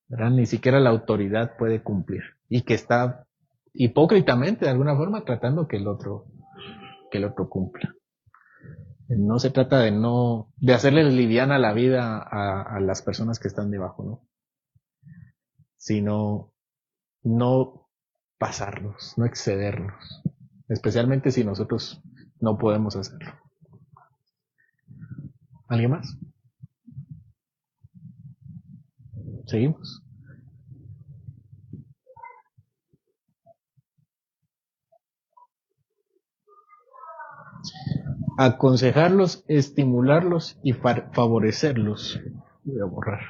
¿Verdad? Ni siquiera la autoridad puede cumplir. Y que está hipócritamente, de alguna forma, tratando que el otro cumpla. No se trata de hacerle liviana la vida a las personas que están debajo, ¿no? Sino no pasarnos, no excedernos, especialmente si nosotros no podemos hacerlo. ¿Alguien más? ¿Seguimos? Aconsejarlos, estimularlos y favorecerlos. Voy a borrar.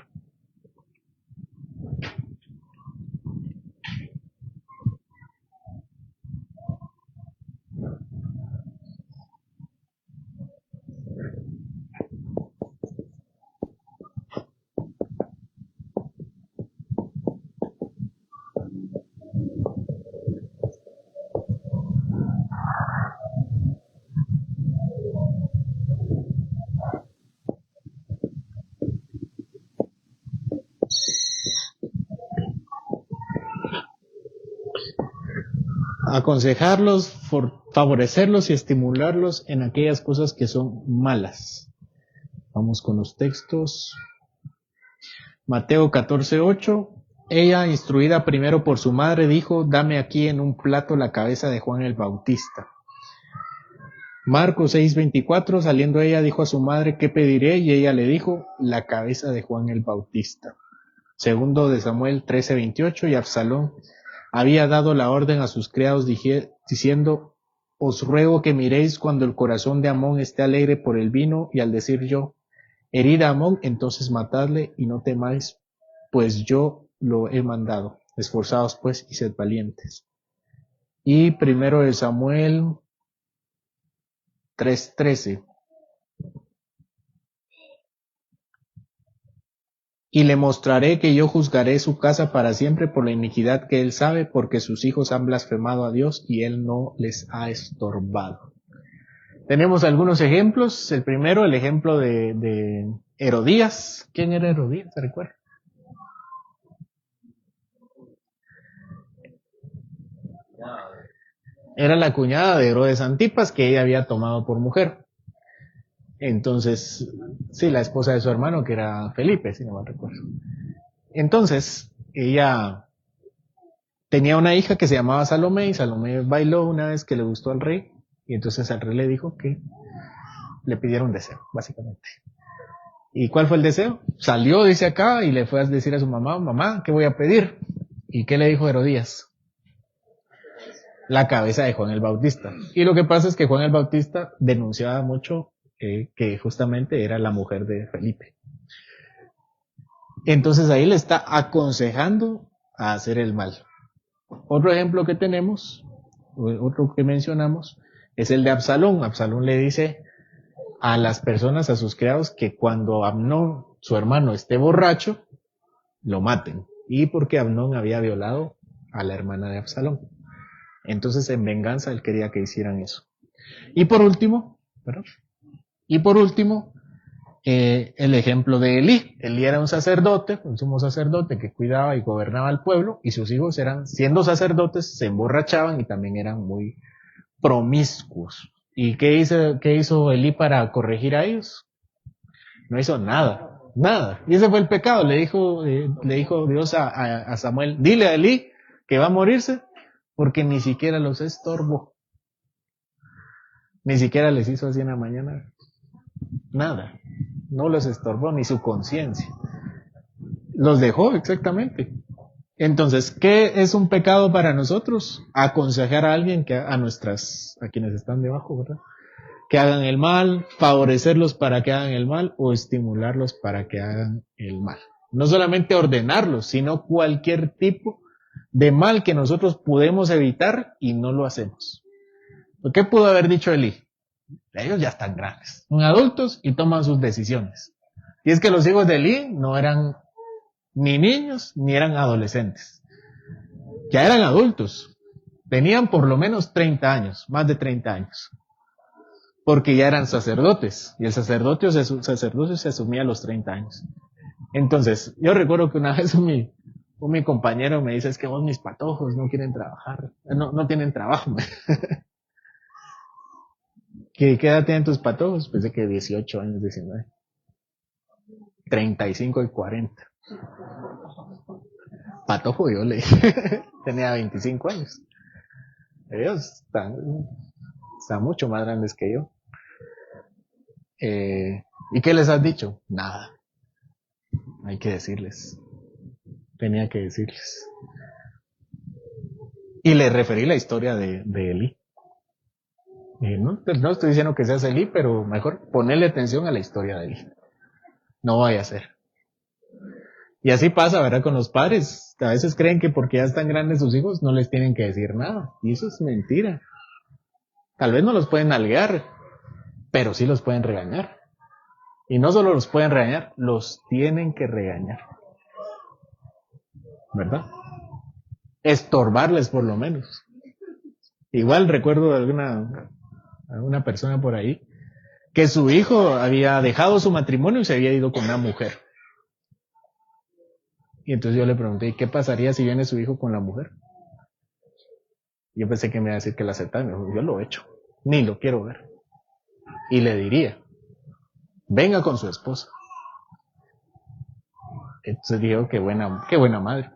Aconsejarlos, favorecerlos y estimularlos en aquellas cosas que son malas. Vamos con los textos. Mateo 14:8. Ella, instruida primero por su madre, dijo, dame aquí en un plato la cabeza de Juan el Bautista. Marcos 6:24, saliendo ella dijo a su madre, ¿qué pediré? Y ella le dijo, la cabeza de Juan el Bautista. Segundo de Samuel 13:28, y Absalón había dado la orden a sus criados diciendo, os ruego que miréis cuando el corazón de Amón esté alegre por el vino, y al decir yo, herid a Amón, entonces matadle y no temáis, pues yo lo he mandado. Esforzaos pues y sed valientes. Y primero de Samuel 3:13. Y le mostraré que yo juzgaré su casa para siempre por la iniquidad que él sabe, porque sus hijos han blasfemado a Dios y él no les ha estorbado. Tenemos algunos ejemplos. El primero, el ejemplo de Herodías. ¿Quién era Herodías? ¿Se recuerda? Era la cuñada de Herodes Antipas que ella había tomado por mujer. Entonces, sí, la esposa de su hermano, que era Felipe, si no mal recuerdo. Entonces, ella tenía una hija que se llamaba Salomé, y Salomé bailó una vez que le gustó al rey, y entonces al rey le dijo que le pidiera un deseo, básicamente. ¿Y cuál fue el deseo? Salió, dice acá, y le fue a decir a su mamá, mamá, ¿qué voy a pedir? ¿Y qué le dijo Herodías? La cabeza de Juan el Bautista. Y lo que pasa es que Juan el Bautista denunciaba mucho que justamente era la mujer de Felipe. Entonces ahí le está aconsejando a hacer el mal. Otro ejemplo que tenemos, otro que mencionamos, es el de Absalón. Absalón le dice a las personas, a sus criados, que cuando Amnón, su hermano, esté borracho, lo maten. Y porque Amnón había violado a la hermana de Absalón. Entonces, en venganza, él quería que hicieran eso. Y por último, el ejemplo de Elí. Elí era un sacerdote, un sumo sacerdote que cuidaba y gobernaba el pueblo, y sus hijos eran, siendo sacerdotes, se emborrachaban y también eran muy promiscuos. ¿Y qué hizo Elí para corregir a ellos? No hizo nada, nada. Y ese fue el pecado. Le dijo Dios a Samuel, dile a Elí que va a morirse, porque ni siquiera los estorbó. Ni siquiera les hizo así en la mañana. Nada. No los estorbó, ni su conciencia. Los dejó, exactamente. Entonces, ¿qué es un pecado para nosotros? Aconsejar a alguien a quienes están debajo, ¿verdad? Que hagan el mal, favorecerlos para que hagan el mal o estimularlos para que hagan el mal. No solamente ordenarlos, sino cualquier tipo de mal que nosotros podemos evitar y no lo hacemos. ¿Qué pudo haber dicho Elí? Ellos ya están grandes, son adultos y toman sus decisiones. Y es que los hijos de Elí no eran ni niños ni eran adolescentes. Ya eran adultos. Tenían por lo menos 30 años, más de 30 años. Porque ya eran sacerdotes. Y el sacerdocio se asumía a los 30 años. Entonces, yo recuerdo que una vez mi compañero me dice, es que vos mis patojos no quieren trabajar. No tienen trabajo. ¿Qué edad tienen tus patojos? Pensé que 18 años, 19. 35 y 40. Patojo yo le dije. Tenía 25 años. Ellos están mucho más grandes que yo. ¿Y qué les has dicho? Nada. Hay que decirles. Tenía que decirles. Y le referí la historia de Elí. No estoy diciendo que seas Elí, pero mejor ponerle atención a la historia de Elí. No vaya a ser. Y así pasa, ¿verdad? Con los padres. A veces creen que porque ya están grandes sus hijos no les tienen que decir nada. Y eso es mentira. Tal vez no los pueden nalguear, pero sí los pueden regañar. Y no solo los pueden regañar, los tienen que regañar. ¿Verdad? Estorbarles por lo menos. Igual recuerdo de alguna persona por ahí que su hijo había dejado su matrimonio y se había ido con una mujer. Y entonces yo le pregunté, ¿qué pasaría si viene su hijo con la mujer? Yo pensé que me iba a decir que la aceptaba. Me dijo, yo lo he hecho, ni lo quiero ver. Y le diría, venga con su esposa. Entonces digo, qué buena madre.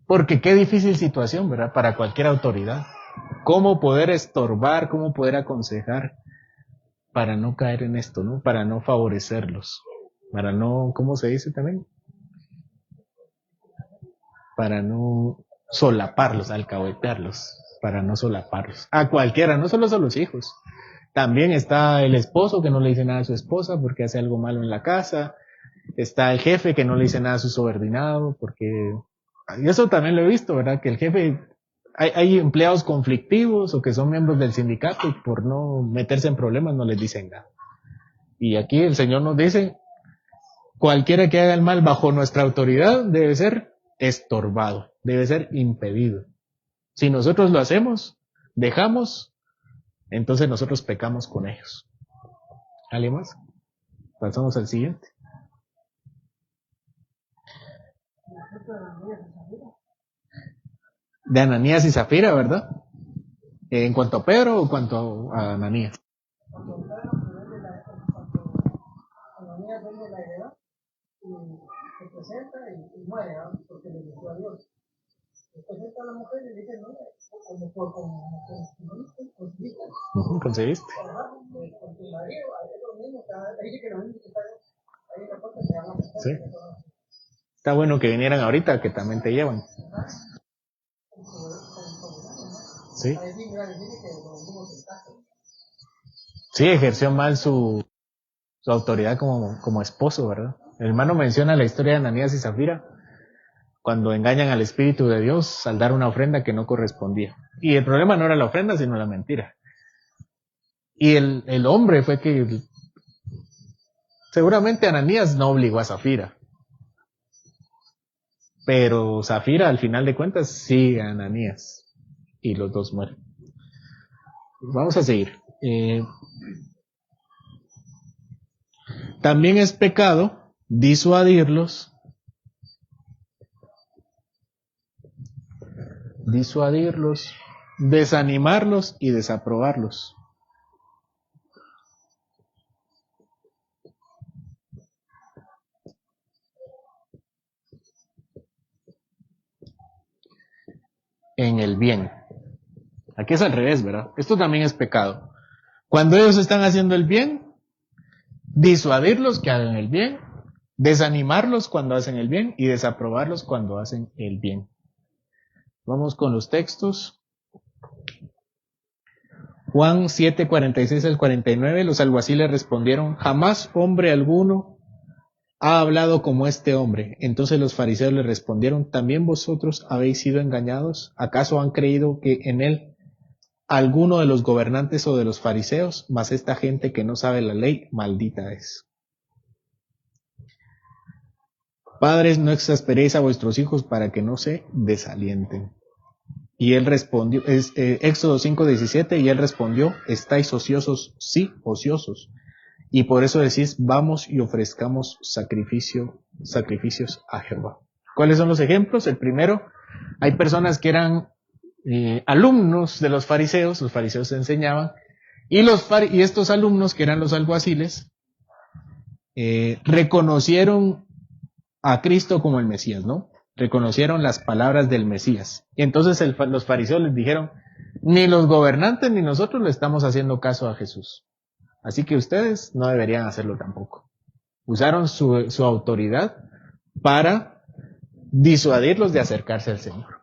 Porque qué difícil situación, ¿verdad? Para cualquier autoridad. ¿Cómo poder estorbar, cómo poder aconsejar para no caer en esto, ¿no? Para no favorecerlos. Para no, ¿cómo se dice también? Para no solaparlos, alcahuetearlos. Para no solaparlos. A cualquiera, no solo a los hijos. También está el esposo que no le dice nada a su esposa porque hace algo malo en la casa. Está el jefe que no le dice nada a su subordinado porque... Y eso también lo he visto, ¿verdad? Que el jefe... Hay empleados conflictivos o que son miembros del sindicato y por no meterse en problemas no les dicen nada. Y aquí el Señor nos dice, cualquiera que haga el mal bajo nuestra autoridad debe ser estorbado, debe ser impedido. Si nosotros lo hacemos, dejamos, entonces nosotros pecamos con ellos. ¿Alguien más? Pasamos al siguiente. De Ananías y Zafira, ¿verdad? En cuanto a Pedro o en cuanto a Ananías. Ananías vende la heredad y se presenta y muere, ¿no? Porque le dijo a Dios. Se presenta a la mujer y le dice, no, ¿Conseguiste? Porque la dice que lo mismo que está ahí en la puerta Sí. Está bueno que vinieran ahorita, que también te llevan. Sí. Sí, ejerció mal su autoridad como esposo, ¿verdad? El hermano menciona la historia de Ananías y Zafira, cuando engañan al Espíritu de Dios al dar una ofrenda que no correspondía. Y el problema no era la ofrenda, sino la mentira. Y el hombre fue que, seguramente Ananías no obligó a Zafira, pero Zafira al final de cuentas sigue a Ananías y los dos mueren. Vamos a seguir. También es pecado disuadirlos, desanimarlos y desaprobarlos. En el bien. Aquí es al revés, ¿verdad? Esto también es pecado. Cuando ellos están haciendo el bien, disuadirlos que hagan el bien, desanimarlos cuando hacen el bien y desaprobarlos cuando hacen el bien. Vamos con los textos. Juan 7, 46 al 49, los alguaciles respondieron: jamás hombre alguno ha hablado como este hombre. Entonces los fariseos le respondieron: ¿también vosotros habéis sido engañados? ¿Acaso han creído que en él alguno de los gobernantes o de los fariseos? Mas esta gente que no sabe la ley, maldita es. Padres, no exasperéis a vuestros hijos para que no se desalienten. Y él respondió, Éxodo 5:17, y él respondió: estáis ociosos, sí, ociosos, y por eso decís: vamos y ofrezcamos sacrificios a Jehová. ¿Cuáles son los ejemplos? El primero, hay personas que eran alumnos de los fariseos enseñaban, y estos alumnos, que eran los alguaciles, reconocieron a Cristo como el Mesías, ¿no? Reconocieron las palabras del Mesías. Y entonces los fariseos les dijeron: ni los gobernantes ni nosotros le estamos haciendo caso a Jesús, así que ustedes no deberían hacerlo tampoco. Usaron su autoridad para disuadirlos de acercarse al Señor.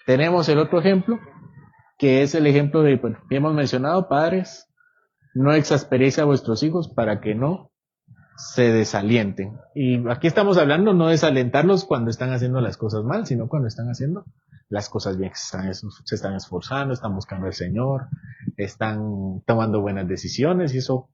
Tenemos el otro ejemplo, que es el ejemplo de, bueno, que hemos mencionado: padres, no exasperéis a vuestros hijos para que no se desalienten. Y aquí estamos hablando no de desalentarlos cuando están haciendo las cosas mal, sino cuando están haciendo las cosas bien, se están esforzando, están buscando al Señor, están tomando buenas decisiones, y eso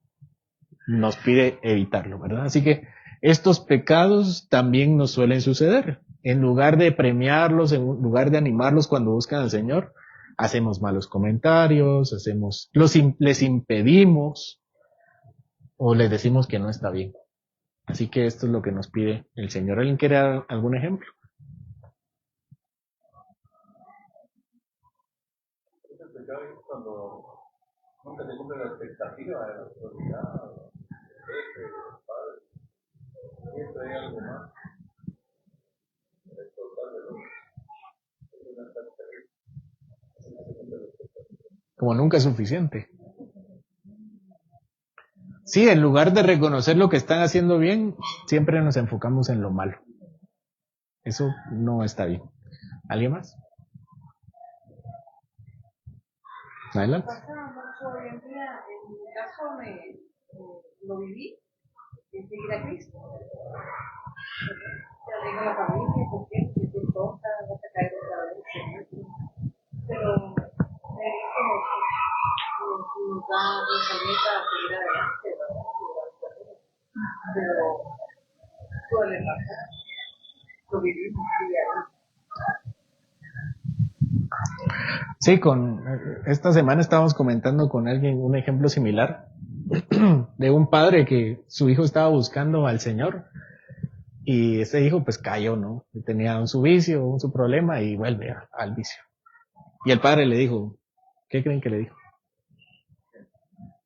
nos pide evitarlo, ¿verdad? Así que estos pecados también nos suelen suceder. En lugar de premiarlos, en lugar de animarlos cuando buscan al Señor, hacemos malos comentarios, les impedimos o les decimos que no está bien. Así que esto es lo que nos pide el Señor. ¿Alguien quiere dar algún ejemplo? Es el pecado cuando nunca se cumple la expectativa de la autoridad, del jefe, del padre. Siempre hay algo más. Es total de lo es una cosa terrible. No se cumple la expectativa. Como nunca es suficiente. Sí, en lugar de reconocer lo que están haciendo bien, siempre nos enfocamos en lo malo. Eso no está bien. ¿Alguien más? Adelante. Pasa mucho hoy en día, en mi caso lo viví, es seguir a Cristo. Ya digo a la familia, ¿por qué? Porque te toca, vas a caer otra vez. Pero me dice nos da herramienta a seguir adelante, ¿verdad? Pero suele pasar, lo vivimos diariamente. Sí, esta semana estábamos comentando con alguien un ejemplo similar de un padre que su hijo estaba buscando al Señor y ese hijo pues cayó, ¿no? Tenía su vicio, su problema y vuelve al vicio. Y el padre le dijo, ¿qué creen que le dijo?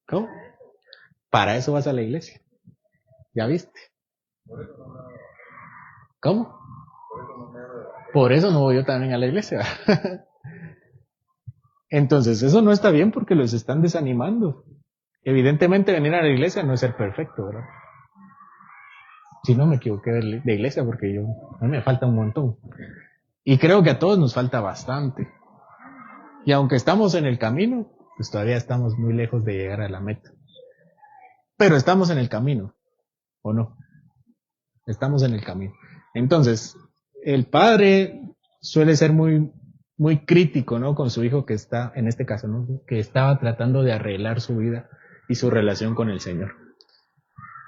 ¿Cómo? Para eso vas a la iglesia. ¿Ya viste? ¿Cómo? Por eso no voy yo también a la iglesia. Entonces, eso no está bien porque los están desanimando. Evidentemente, venir a la iglesia no es ser perfecto, ¿verdad? Si no me equivoqué de iglesia, porque a mí me falta un montón. Y creo que a todos nos falta bastante. Y aunque estamos en el camino, pues todavía estamos muy lejos de llegar a la meta. Pero estamos en el camino, ¿o no? Estamos en el camino. Entonces, el padre suele ser muy, muy crítico, ¿no? Con su hijo que está, en este caso, ¿no? Que estaba tratando de arreglar su vida y su relación con el Señor.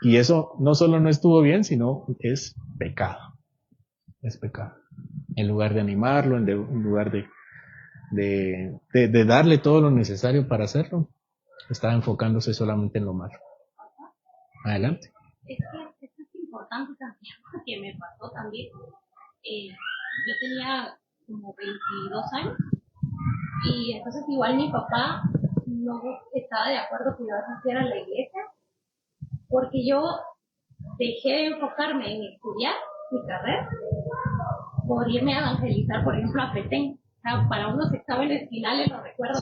Y eso no solo no estuvo bien, sino es pecado. Es pecado. En lugar de animarlo, en lugar de darle todo lo necesario para hacerlo, estaba enfocándose solamente en lo malo. Adelante. Es que esto es importante también, porque me pasó también. Yo tenía como 22 años y entonces igual mi papá no estaba de acuerdo que yo asistiera a la iglesia porque yo dejé de enfocarme en estudiar mi carrera por irme a evangelizar, por ejemplo, a Petén. O sea, para unos exámenes finales, lo recuerdo.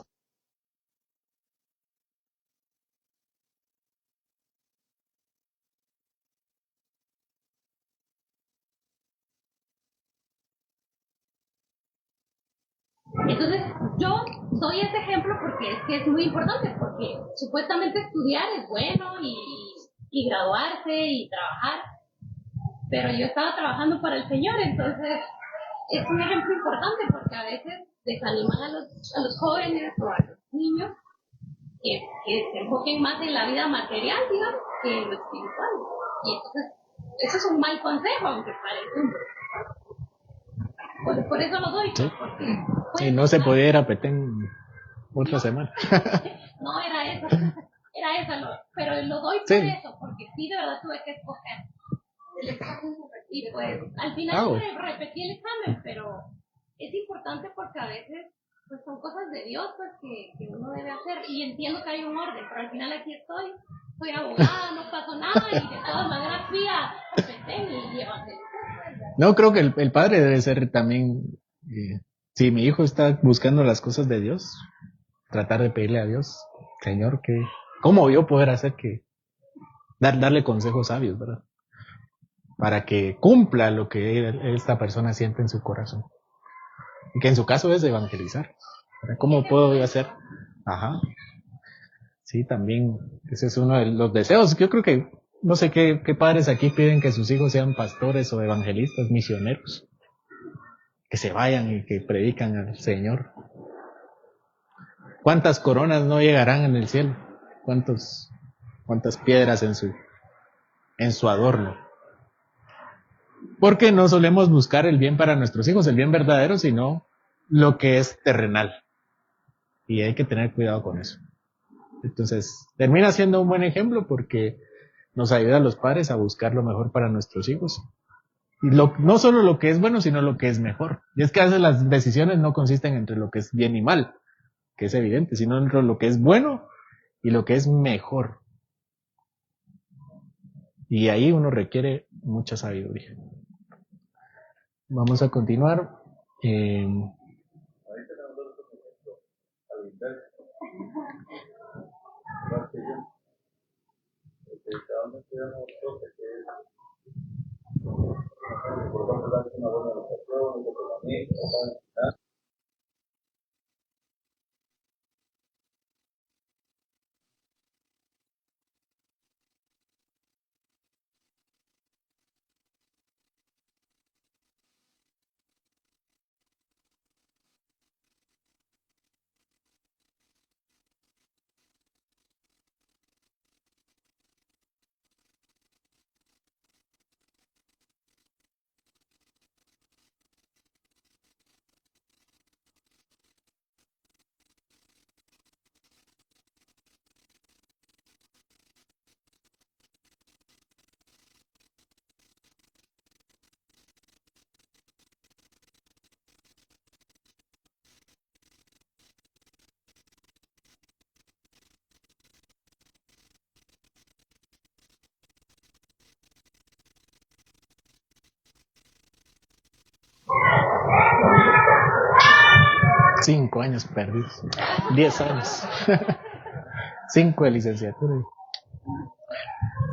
Entonces, yo doy ese ejemplo porque es que es muy importante, porque supuestamente estudiar es bueno y graduarse y trabajar, pero yo estaba trabajando para el Señor, entonces es un ejemplo importante porque a veces desaniman a los jóvenes o a los niños que se enfoquen más en la vida material, digamos, que en lo espiritual. Y entonces, eso es un mal consejo, aunque parezca un por eso lo doy, ¿sí? Porque y no se podía ir a Petén otra semana. No, era eso, pero lo doy por Sí. eso, porque sí, de verdad tuve que escoger. Y pues, al final repetí el examen, pero es importante porque a veces pues son cosas de Dios pues que uno debe hacer, y entiendo que hay un orden, pero al final aquí estoy, soy abogada, no pasó nada, y de todas maneras fui a Petén y evangelicé. No, creo que el padre debe ser también, si mi hijo está buscando las cosas de Dios, tratar de pedirle a Dios, Señor, ¿cómo yo poder hacer darle consejos sabios, ¿verdad? Para que cumpla lo que esta persona siente en su corazón. Y que en su caso es evangelizar. ¿Cómo puedo yo hacer? Ajá. Sí, también, ese es uno de los deseos. Yo creo que, no sé qué padres aquí piden que sus hijos sean pastores o evangelistas, misioneros. Que se vayan y que predican al Señor. ¿Cuántas coronas no llegarán en el cielo? ¿Cuántas piedras en su adorno? Porque no solemos buscar el bien para nuestros hijos, el bien verdadero, sino lo que es terrenal. Y hay que tener cuidado con eso. Entonces, termina siendo un buen ejemplo porque nos ayuda a los padres a buscar lo mejor para nuestros hijos. Y no solo lo que es bueno, sino lo que es mejor. Y es que a veces las decisiones no consisten entre lo que es bien y mal, que es evidente, sino entre lo que es bueno y lo que es mejor. Y ahí uno requiere mucha sabiduría. Vamos a continuar. Ahí tenemos otro concepto al inverso. Igual que yo. Porque cada uno tenemos un toque que es, por ejemplo, darse una buena educación, un poco de amigos, ¿verdad? Cinco años perdidos. 10 años. 5 de licenciatura.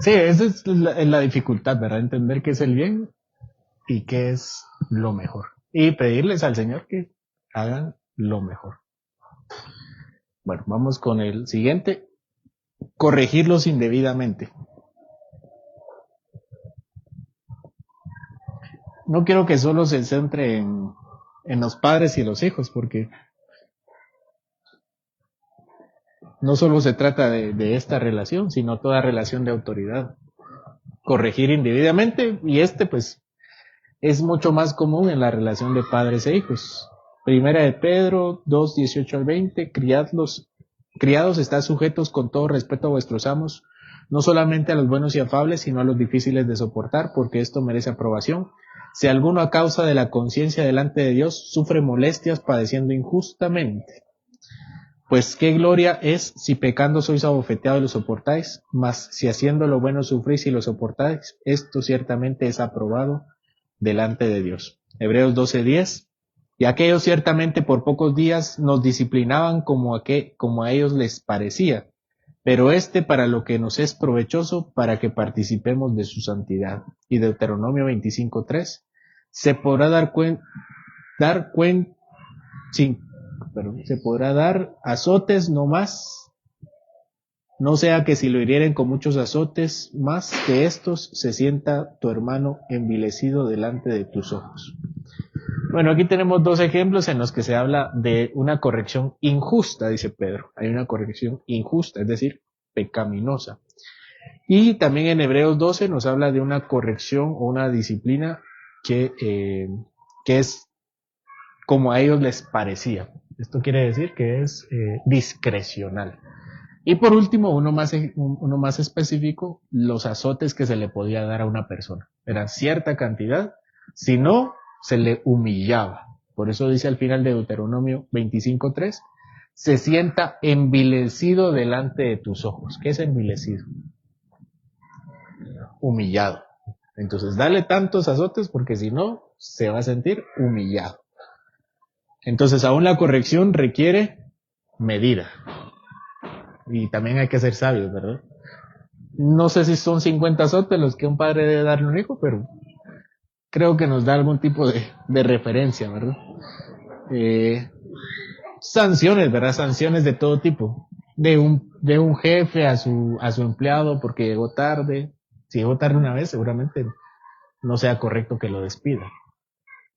Sí, esa es la dificultad, ¿verdad? Entender qué es el bien y qué es lo mejor. Y pedirles al Señor que hagan lo mejor. Bueno, vamos con el siguiente. Corregirlos indebidamente. No quiero que solo se centre en los padres y los hijos, porque no solo se trata de esta relación, sino toda relación de autoridad. Corregir indebidamente, y pues es mucho más común en la relación de padres e hijos. Primera de Pedro 2, 18 al 20, criados, estad sujetos con todo respeto a vuestros amos, no solamente a los buenos y afables, sino a los difíciles de soportar, porque esto merece aprobación. Si alguno a causa de la conciencia delante de Dios sufre molestias padeciendo injustamente, pues qué gloria es si pecando sois abofeteados y lo soportáis, mas si haciendo lo bueno sufrís y lo soportáis, esto ciertamente es aprobado delante de Dios. Hebreos 12:10. Y aquellos ciertamente por pocos días nos disciplinaban como a ellos les parecía, pero para lo que nos es provechoso, para que participemos de su santidad. Y Deuteronomio 25:3. Se podrá se podrá dar azotes no más, no sea que si lo hirieren con muchos azotes más que estos, se sienta tu hermano envilecido delante de tus ojos. Bueno, aquí tenemos dos ejemplos en los que se habla de una corrección injusta, dice Pedro. Hay una corrección injusta, es decir, pecaminosa. Y también en Hebreos 12 nos habla de una corrección o una disciplina que es como a ellos les parecía. Esto quiere decir que es discrecional. Y por último, uno más específico, los azotes que se le podía dar a una persona. Era cierta cantidad, si no, se le humillaba. Por eso dice al final de Deuteronomio 25:3, se sienta envilecido delante de tus ojos. ¿Qué es envilecido? Humillado. Entonces, dale tantos azotes porque si no, se va a sentir humillado. Entonces, aún la corrección requiere medida. Y también hay que ser sabios, ¿verdad? No sé si son 50 azotes los que un padre debe darle a un hijo, pero creo que nos da algún tipo de referencia, ¿verdad? Sanciones, ¿verdad? Sanciones de todo tipo. De un jefe a su empleado porque llegó tarde. Si llegó tarde una vez, seguramente no sea correcto que lo despida.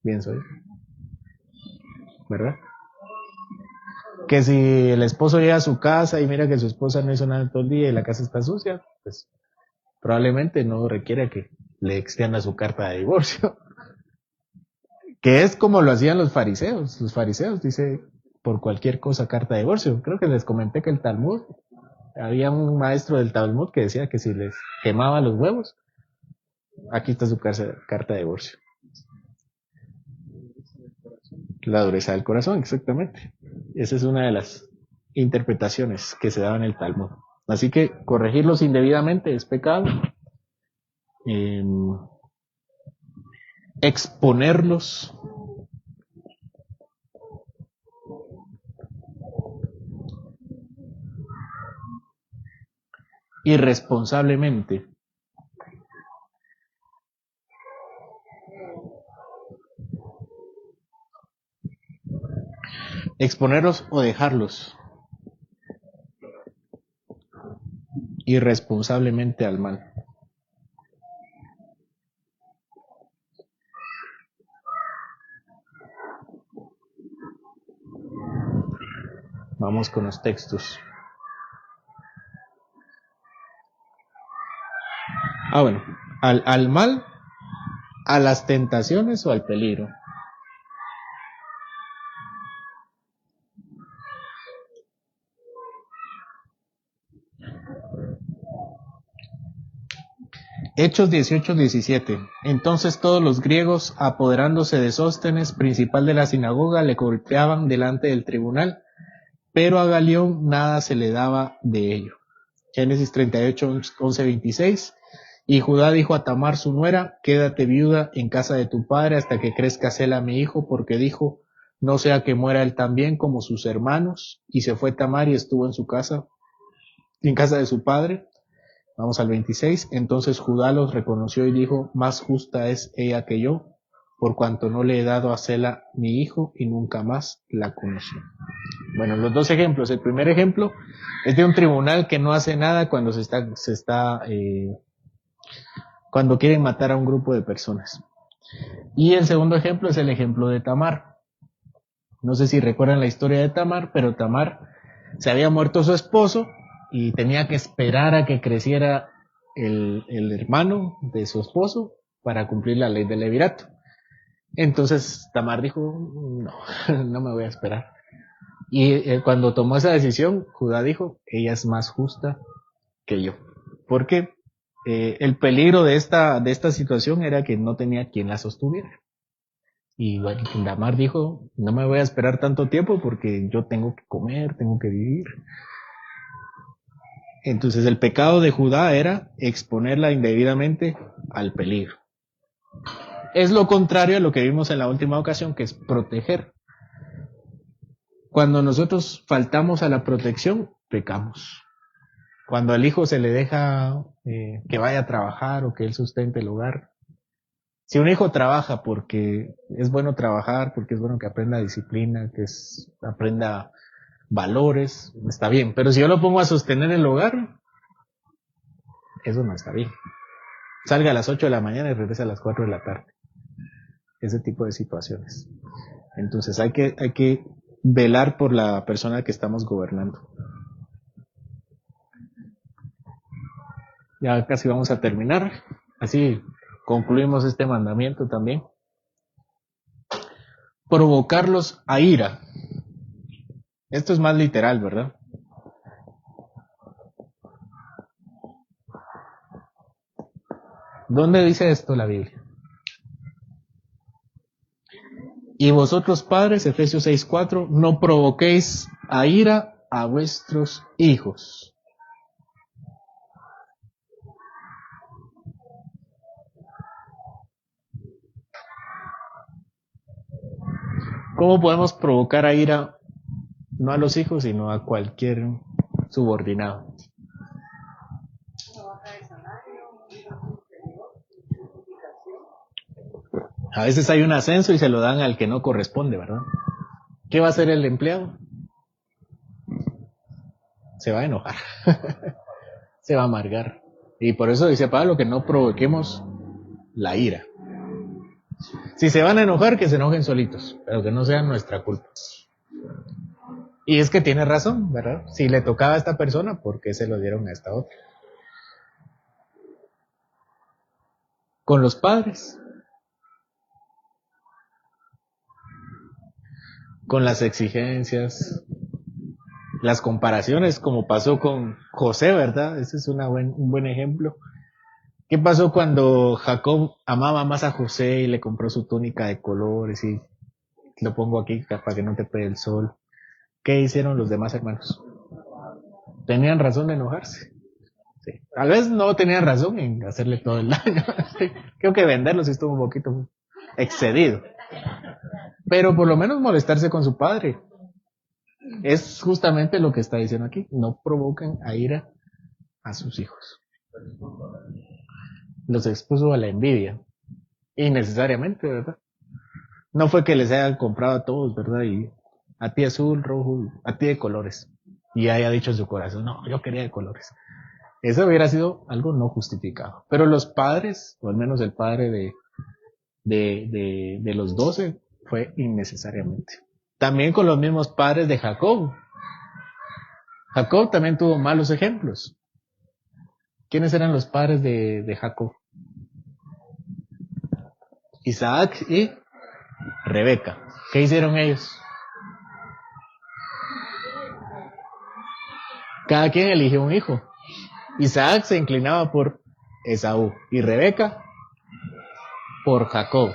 Pienso yo. ¿Verdad? Que si el esposo llega a su casa y mira que su esposa no hizo nada todo el día y la casa está sucia, pues probablemente no requiere que le extienda su carta de divorcio. Que es como lo hacían los fariseos. Los fariseos, dice, por cualquier cosa carta de divorcio. Creo que les comenté que el Talmud, había un maestro del Talmud que decía que si les quemaba los huevos, aquí está su carta de divorcio. La dureza del corazón, exactamente. Esa es una de las interpretaciones que se daban en el Talmud. Así que corregirlos indebidamente es pecado. Exponerlos irresponsablemente exponerlos o dejarlos irresponsablemente al mal. Vamos con los textos. Bueno, al mal, a las tentaciones o al peligro. Hechos 18:17. Entonces todos los griegos, apoderándose de Sóstenes, principal de la sinagoga, le golpeaban delante del tribunal, pero a Galión nada se le daba de ello. Génesis 38:11-26. Y Judá dijo a Tamar su nuera, quédate viuda en casa de tu padre hasta que crezca Sela mi hijo, porque dijo, no sea que muera él también como sus hermanos. Y se fue Tamar y estuvo en su casa, en casa de su padre. Vamos al 26. Entonces Judá los reconoció y dijo, más justa es ella que yo, por cuanto no le he dado a Sela mi hijo y nunca más la conoció. Bueno, los dos ejemplos. El primer ejemplo es de un tribunal que no hace nada cuando cuando quieren matar a un grupo de personas. Y el segundo ejemplo es el ejemplo de Tamar. No sé si recuerdan la historia de Tamar, pero Tamar se había muerto su esposo y tenía que esperar a que creciera el hermano de su esposo para cumplir la ley del levirato. Entonces Tamar dijo, no, no me voy a esperar. Y cuando tomó esa decisión, Judá dijo, ella es más justa que yo. Porque el peligro de esta situación era que no tenía quien la sostuviera. Y bueno, Tamar dijo, no me voy a esperar tanto tiempo porque yo tengo que comer, tengo que vivir. Entonces el pecado de Judá era exponerla indebidamente al peligro. Es lo contrario a lo que vimos en la última ocasión, que es proteger. Cuando nosotros faltamos a la protección, pecamos. Cuando al hijo se le deja que vaya a trabajar o que él sustente el hogar. Si un hijo trabaja porque es bueno trabajar, porque es bueno que aprenda disciplina, aprenda valores, está bien. Pero si yo lo pongo a sostener el hogar, eso no está bien. Salga a las 8 de la mañana y regresa a las 4 de la tarde. Ese tipo de situaciones. Entonces hay que velar por la persona que estamos gobernando. Ya casi vamos a terminar. Así concluimos este mandamiento también. Provocarlos a ira. Esto es más literal, ¿verdad? ¿Dónde dice esto la Biblia? Y vosotros padres, Efesios 6:4, no provoquéis a ira a vuestros hijos. ¿Cómo podemos provocar a ira no a los hijos, sino a cualquier subordinado? A veces hay un ascenso y se lo dan al que no corresponde, ¿verdad? ¿Qué va a hacer el empleado? Se va a enojar, se va a amargar. Y por eso dice Pablo que no provoquemos la ira. Si se van a enojar, que se enojen solitos, pero que no sea nuestra culpa. Y es que tiene razón, ¿verdad? Si le tocaba a esta persona, ¿por qué se lo dieron a esta otra? Con los padres, con las exigencias, las comparaciones, como pasó con José, ¿verdad? Ese es un buen ejemplo. ¿Qué pasó cuando Jacob amaba más a José y le compró su túnica de colores y lo pongo aquí para que no te pegue el sol? ¿Qué hicieron los demás hermanos? ¿Tenían razón de enojarse? Sí. Tal vez no tenían razón en hacerle todo el daño. Creo que venderlos estuvo un poquito excedido. Pero por lo menos molestarse con su padre. Es justamente lo que está diciendo aquí. No provoquen a ira a sus hijos. Los expuso a la envidia. Innecesariamente, ¿verdad? No fue que les hayan comprado a todos, ¿verdad? Y a ti azul, rojo, a ti de colores. Y haya dicho en su corazón, no, yo quería de colores. Eso hubiera sido algo no justificado. Pero los padres, o al menos el padre de los 12, fue innecesariamente. También con los mismos padres de Jacob. Jacob también tuvo malos ejemplos. ¿Quiénes eran los padres de Jacob? Isaac y Rebeca. ¿Qué hicieron ellos? Cada quien eligió un hijo. Isaac se inclinaba por Esaú y Rebeca por Jacob.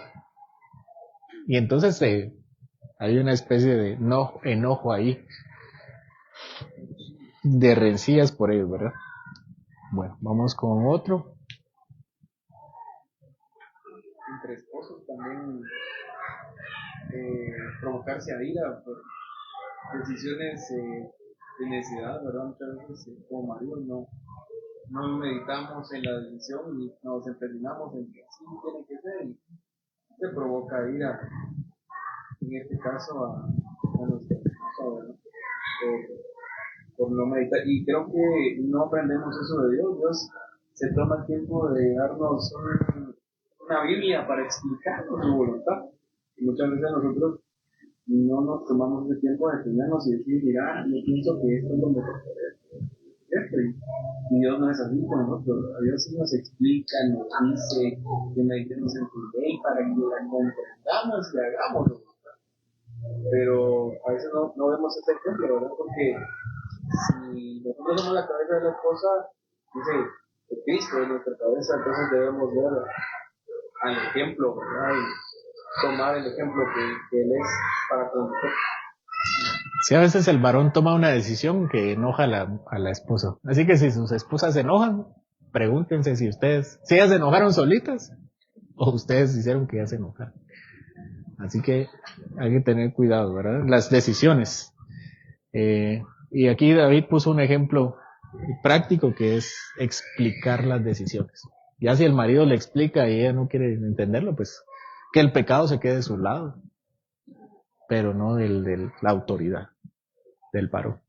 Y entonces hay una especie de enojo ahí, de rencillas por ellos, ¿verdad? Bueno, vamos con otro. Entre esposos también provocarse a ira por decisiones de necesidad, ¿verdad? Muchas veces como maridos no meditamos en la decisión y nos empecinamos en que así tiene que ser y se provoca ira, en este caso a nuestro esposo, ¿verdad? Por no meditar. Y creo que no aprendemos eso de Dios. Dios se toma el tiempo de darnos una Biblia para explicarnos su voluntad. Y muchas veces nosotros no nos tomamos ese tiempo de enseñarnos y decir, mira, yo pienso que esto es lo mejor para esto. Y Dios no es así con nosotros. A Dios sí nos explica, nos dice que meditemos en su ley para que la comprendamos y hagámoslo. Pero a veces no vemos ese ejemplo, ¿verdad? Porque si nosotros somos la cabeza de la esposa, dice que Cristo es nuestra cabeza, entonces debemos ver al ejemplo, ¿verdad? Y tomar el ejemplo que Él es para con nosotros. Sí, a veces el varón toma una decisión que enoja a la esposa. Así que si sus esposas se enojan, pregúntense si ellas se enojaron solitas o ustedes hicieron que ellas se enojaran. Así que hay que tener cuidado, ¿verdad? Las decisiones. Y aquí David puso un ejemplo práctico que es explicar las decisiones. Ya si el marido le explica y ella no quiere entenderlo, pues que el pecado se quede de su lado, pero no de la autoridad del varón.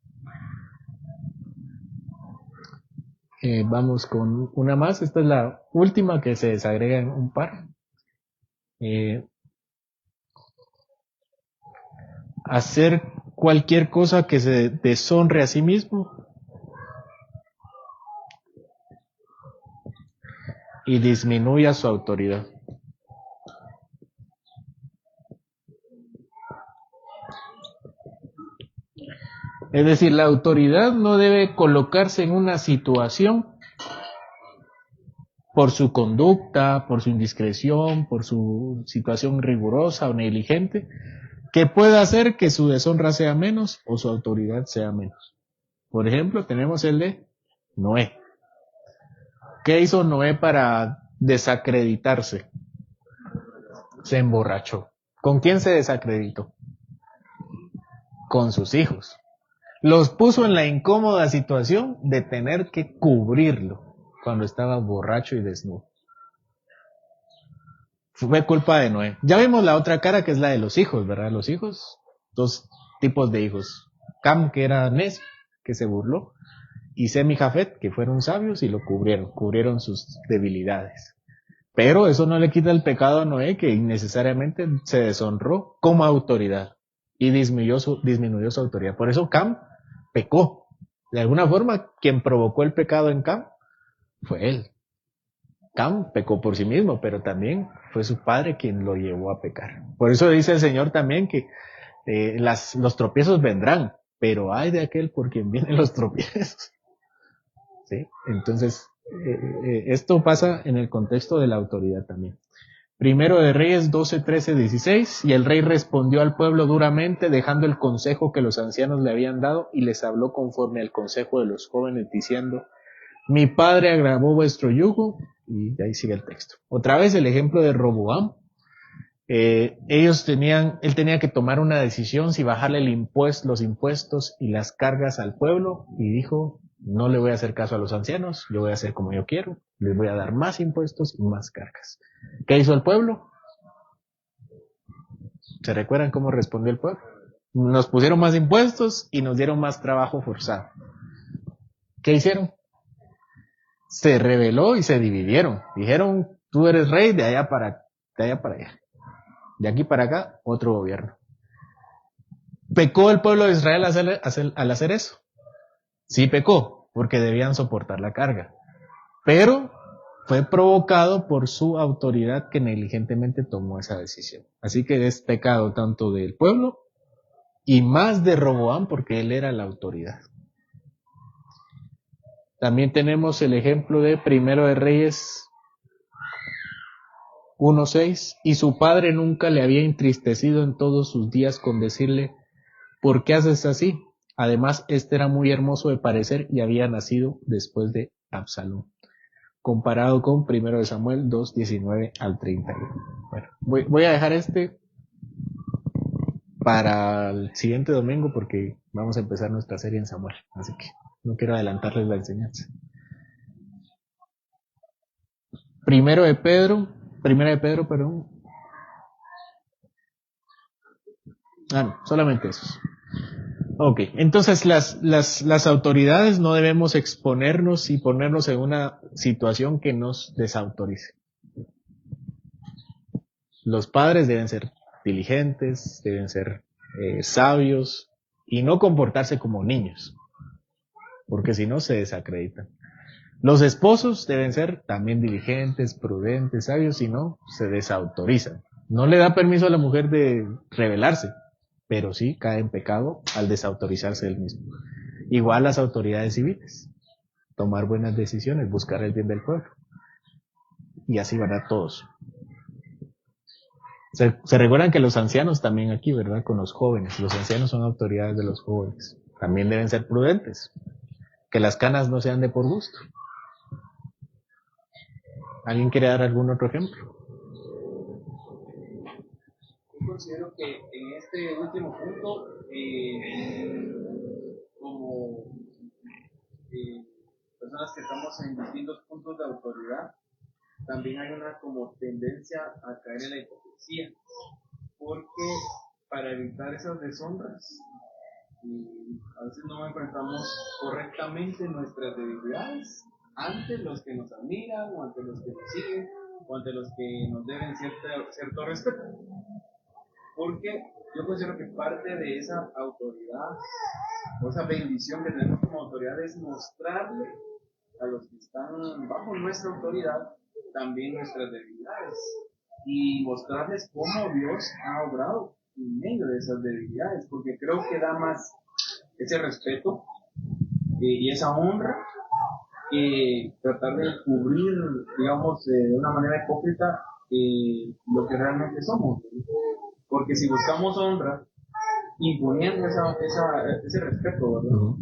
Vamos con una más. Esta es la última que se desagrega en un par. Hacer cualquier cosa que se deshonre a sí mismo y disminuya su autoridad. Es decir, la autoridad no debe colocarse en una situación por su conducta, por su indiscreción, por su situación rigurosa o negligente, que pueda hacer que su deshonra sea menos o su autoridad sea menos. Por ejemplo, tenemos el de Noé. ¿Qué hizo Noé para desacreditarse? Se emborrachó. ¿Con quién se desacreditó? Con sus hijos. Los puso en la incómoda situación de tener que cubrirlo cuando estaba borracho y desnudo. Fue culpa de Noé. Ya vimos la otra cara, que es la de los hijos, ¿verdad? Los hijos, dos tipos de hijos. Cam, que era Nes, que se burló, y Sem y Jafet, que fueron sabios y lo cubrieron sus debilidades. Pero eso no le quita el pecado a Noé, que innecesariamente se deshonró como autoridad y disminuyó su autoridad. Por eso Cam pecó. De alguna forma, quien provocó el pecado en Cam fue él. Cam pecó por sí mismo, pero también fue su padre quien lo llevó a pecar. Por eso dice el Señor también que los tropiezos vendrán, pero ay de aquel por quien vienen los tropiezos. ¿Sí? Entonces, esto pasa en el contexto de la autoridad también. Primero de Reyes 12, 13, 16, y el rey respondió al pueblo duramente, dejando el consejo que los ancianos le habían dado, y les habló conforme al consejo de los jóvenes, diciendo: mi padre agravó vuestro yugo, y ahí sigue el texto. Otra vez el ejemplo de Roboam. Él tenía que tomar una decisión si bajarle los impuestos y las cargas al pueblo, y dijo: no le voy a hacer caso a los ancianos, yo voy a hacer como yo quiero, les voy a dar más impuestos y más cargas. ¿Qué hizo el pueblo? ¿Se recuerdan cómo respondió el pueblo? Nos pusieron más impuestos y nos dieron más trabajo forzado. ¿Qué hicieron? Se rebeló y se dividieron. Dijeron: tú eres rey de allá para allá. De aquí para acá, otro gobierno. ¿Pecó el pueblo de Israel al hacer eso? Sí pecó, porque debían soportar la carga. Pero fue provocado por su autoridad que negligentemente tomó esa decisión. Así que es pecado tanto del pueblo y más de Roboam, porque él era la autoridad. También tenemos el ejemplo de Primero de Reyes 1:6, y su padre nunca le había entristecido en todos sus días con decirle: ¿por qué haces así? Además, este era muy hermoso de parecer y había nacido después de Absalón. Comparado con 1 de Samuel 2:19 al 31. Bueno, voy a dejar para el siguiente domingo porque vamos a empezar nuestra serie en Samuel. Así que no quiero adelantarles la enseñanza. Primera de Pedro, perdón. No, solamente esos. Ok, entonces las autoridades no debemos exponernos y ponernos en una situación que nos desautorice. Los padres deben ser diligentes, deben ser sabios y no comportarse como niños, porque si no se desacreditan. Los esposos deben ser también diligentes, prudentes, sabios, si no se desautorizan. No le da permiso a la mujer de rebelarse, pero sí cae en pecado al desautorizarse del mismo. Igual las autoridades civiles, tomar buenas decisiones, buscar el bien del pueblo. Y así van a todos. Se recuerdan que los ancianos también aquí, ¿verdad? Con los jóvenes. Los ancianos son autoridades de los jóvenes. También deben ser prudentes. Que las canas no sean de por gusto. ¿Alguien quiere dar algún otro ejemplo? Yo considero que en este último punto, como personas que estamos en distintos puntos de autoridad, también hay una como tendencia a caer en la hipocresía, porque para evitar esas deshonras, a veces no enfrentamos correctamente nuestras debilidades ante los que nos admiran, o ante los que nos siguen, o ante los que nos deben cierto respeto. Porque yo considero que parte de esa autoridad, o esa bendición que tenemos como autoridad, es mostrarle a los que están bajo nuestra autoridad también nuestras debilidades, y mostrarles cómo Dios ha obrado en medio de esas debilidades, porque creo que da más ese respeto y esa honra que tratar de cubrir, digamos, de una manera hipócrita lo que realmente somos. Porque si buscamos honra imponiendo ese respeto, ¿verdad?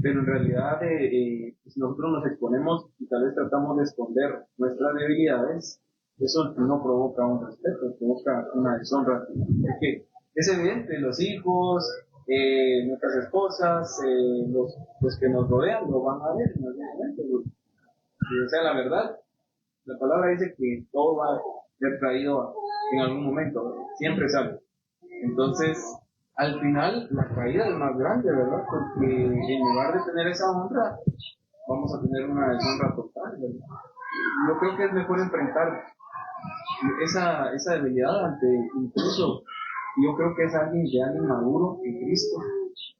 Pero en realidad si nosotros nos exponemos y tal vez tratamos de esconder nuestras debilidades, eso no provoca un respeto, provoca una deshonra. Porque es evidente, los hijos, nuestras esposas, los que nos rodean lo van a ver en algún momento. O sea, la verdad, la palabra dice que todo va a ser traído en algún momento, siempre sale. Entonces, al final, la caída es más grande, ¿verdad? Porque en lugar de tener esa honra, vamos a tener una deshonra total, ¿verdad? Yo creo que es mejor enfrentar esa debilidad ante, incluso, yo creo que es alguien ya inmaduro en Cristo,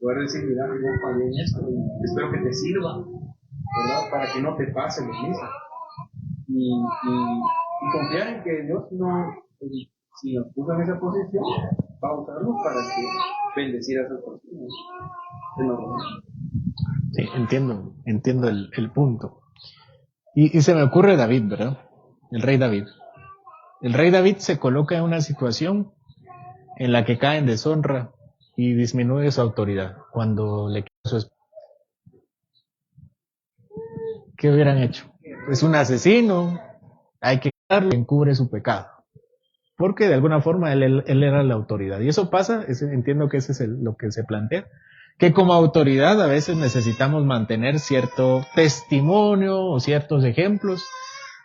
poder decir, mira, yo fallé en esto, y espero que te sirva, ¿verdad? Para que no te pase lo mismo. Y confiar en que Dios no, si nos puso en esa posición, va a usarnos para que bendecir a esas personas. Sí, entiendo el punto. Y se me ocurre David, ¿verdad? El rey David. El rey David se coloca en una situación en la que cae en deshonra y disminuye su autoridad cuando le quita su esposa. ¿Qué hubieran hecho? Es un asesino, hay que quitarlo, encubre su pecado. Porque de alguna forma él era la autoridad. Y eso pasa, entiendo que ese es lo que se plantea, que como autoridad a veces necesitamos mantener cierto testimonio o ciertos ejemplos,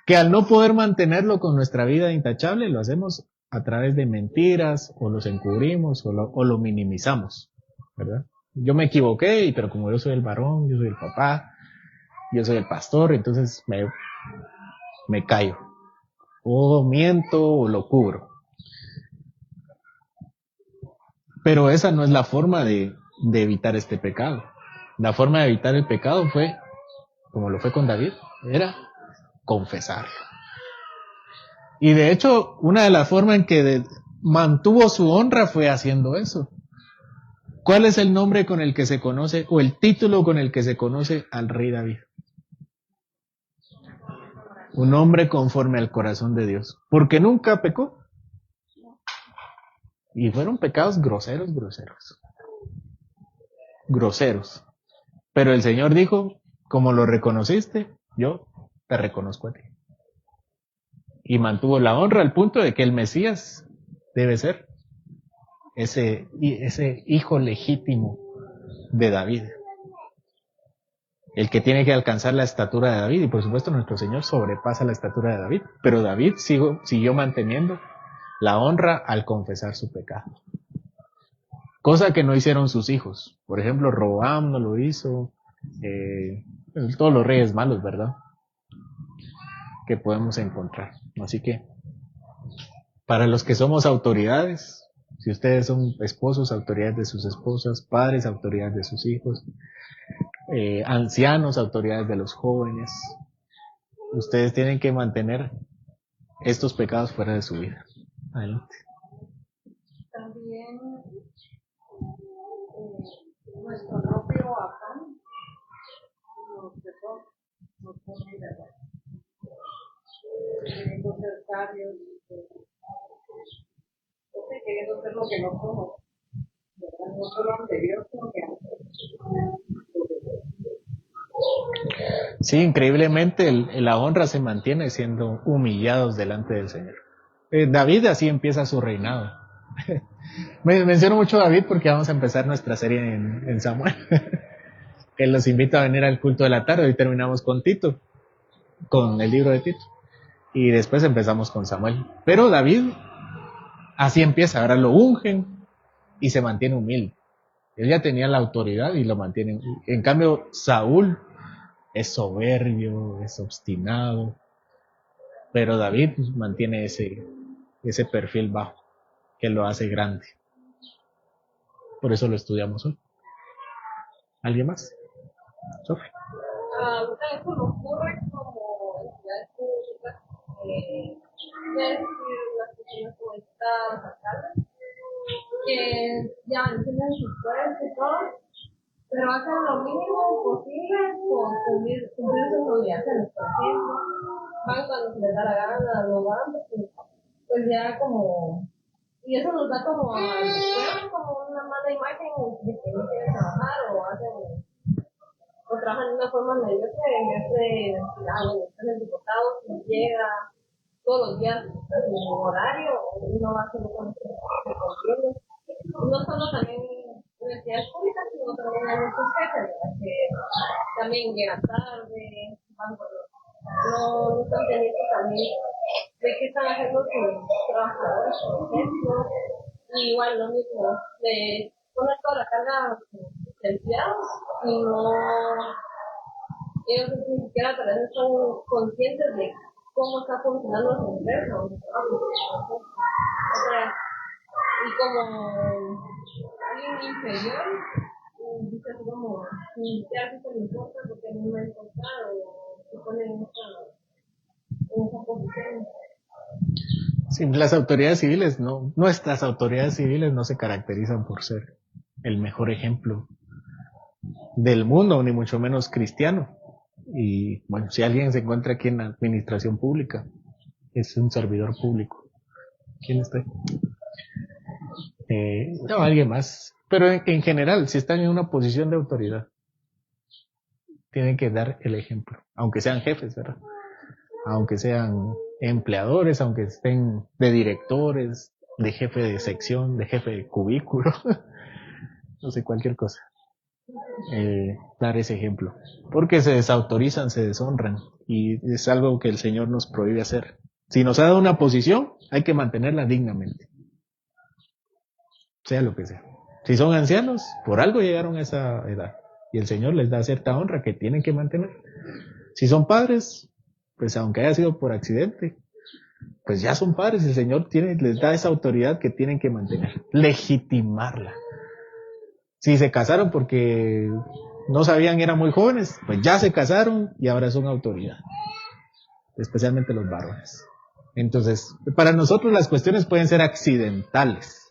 que al no poder mantenerlo con nuestra vida intachable, lo hacemos a través de mentiras, o los encubrimos, o lo minimizamos, ¿verdad? Yo me equivoqué, pero como yo soy el varón, yo soy el papá, yo soy el pastor, entonces me callo. O miento o lo cubro. Pero esa no es la forma de evitar este pecado. La forma de evitar el pecado fue, como lo fue con David, era confesarlo. Y de hecho, una de las formas en que mantuvo su honra fue haciendo eso. ¿Cuál es el nombre con el que se conoce, o el título con el que se conoce al rey David? Un hombre conforme al corazón de Dios. Porque nunca pecó. Y fueron pecados groseros. Pero el Señor dijo, como lo reconociste, yo te reconozco a ti. Y mantuvo la honra al punto de que el Mesías debe ser ese hijo legítimo de David. el que tiene que alcanzar la estatura de David, y por supuesto nuestro Señor sobrepasa la estatura de David, pero David siguió manteniendo la honra al confesar su pecado. Cosa que no hicieron sus hijos. Por ejemplo, Roboam no lo hizo, todos los reyes malos, ¿verdad? Que podemos encontrar. Así que, para los que somos autoridades, si ustedes son esposos, autoridades de sus esposas, padres, autoridades de sus hijos, ancianos, autoridades de los jóvenes, ustedes tienen que mantener estos pecados fuera de su vida. Adelante. También nuestro propio afán nos pone verdad. Queriendo ser sabios, queriendo ser lo que no somos, ¿verdad? No solo anterior, sino que antes. Sí, increíblemente la honra se mantiene siendo humillados delante del Señor. David así empieza su reinado. Menciono mucho a David porque vamos a empezar nuestra serie en Samuel. Él los invita a venir al culto de la tarde. Hoy terminamos con Tito, con el libro de Tito. Y después empezamos con Samuel. Pero David así empieza. Ahora lo ungen y se mantiene humilde. Él ya tenía la autoridad y lo mantiene. En cambio, Saúl es soberbio, es obstinado. Pero David mantiene ese perfil bajo que lo hace grande. Por eso lo estudiamos hoy. ¿Alguien más? Sofía. Eso me ocurre como entidades públicas, las personas como estas alcaldes, que ya entienden sus poderes y todo, pero hacen lo mínimo posible por cumplir sus obligaciones. Por ejemplo, van cuando se les da la gana, no van, pues ya como... Y eso nos da como como una mala imagen de que no quieren trabajar o trabajan de una forma mediocre en vez de están en diputados y llega todos los días a su horario y no va a hacer lo que se conviene. No solo también universidades públicas, sino también hay muchos jefes, ¿verdad? Que también llegan tarde, van por no están pendientes también de qué están haciendo sus trabajadores, por ejemplo, y igual lo mismo, de poner toda la carga de empleados y no, ellos ni siquiera tal vez son conscientes de cómo está funcionando su empresa o su trabajo. O sea, y como alguien inferior, dice así como, ni siquiera a ti te importa porque a mí me ha importado, o se pone en esa posición. Sí, las autoridades civiles, nuestras autoridades civiles no se caracterizan por ser el mejor ejemplo del mundo, ni mucho menos cristiano. Y bueno, si alguien se encuentra aquí en la administración pública, es un servidor público. ¿Quién está ahí? No, alguien más. Pero en general, si están en una posición de autoridad, tienen que dar el ejemplo, aunque sean jefes, ¿verdad? Aunque sean empleadores, aunque estén de directores, de jefe de sección, de jefe de cubículo, no sé, cualquier cosa. Dar ese ejemplo, porque se desautorizan, se deshonran, y es algo que el Señor nos prohíbe hacer. Si nos ha dado una posición, hay que mantenerla dignamente, sea lo que sea. Si son ancianos, por algo llegaron a esa edad, y el Señor les da cierta honra que tienen que mantener. Si son padres, pues aunque haya sido por accidente, pues ya son padres, el Señor les da esa autoridad que tienen que mantener, legitimarla. Si se casaron porque no sabían, eran muy jóvenes, pues ya se casaron y ahora son autoridad, especialmente los varones. Entonces, para nosotros las cuestiones pueden ser accidentales,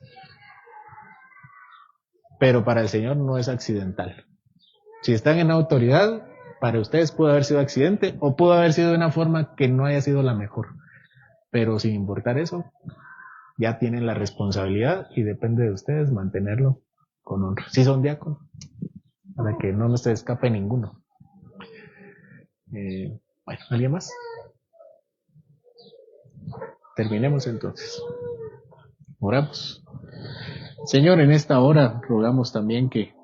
pero para el Señor no es accidental. Si están en autoridad, para ustedes pudo haber sido accidente o pudo haber sido de una forma que no haya sido la mejor, pero sin importar eso, ya tienen la responsabilidad y depende de ustedes mantenerlo con honra. Si son diáconos, para que no se escape ninguno. Bueno, ¿alguien más? Terminemos entonces. Oramos. Señor, en esta hora rogamos también que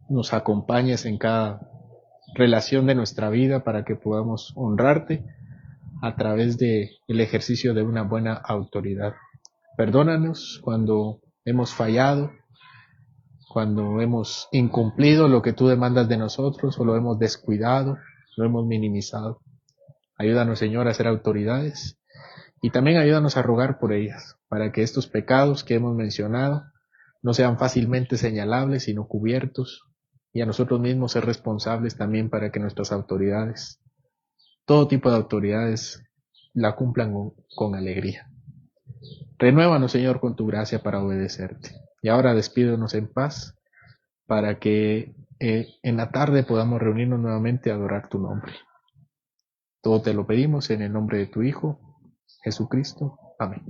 nos acompañes en cada relación de nuestra vida para que podamos honrarte a través de el ejercicio de una buena autoridad. Perdónanos cuando hemos fallado, cuando hemos incumplido lo que tú demandas de nosotros o lo hemos descuidado, lo hemos minimizado. Ayúdanos, Señor, a ser autoridades y también ayúdanos a rogar por ellas, para que estos pecados que hemos mencionado no sean fácilmente señalables, sino cubiertos, y a nosotros mismos ser responsables también para que nuestras autoridades, todo tipo de autoridades, la cumplan con alegría. Renuévanos, Señor, con tu gracia para obedecerte. Y ahora despídenos en paz para que en la tarde podamos reunirnos nuevamente a adorar tu nombre. Todo te lo pedimos en el nombre de tu Hijo, Jesucristo. Amén.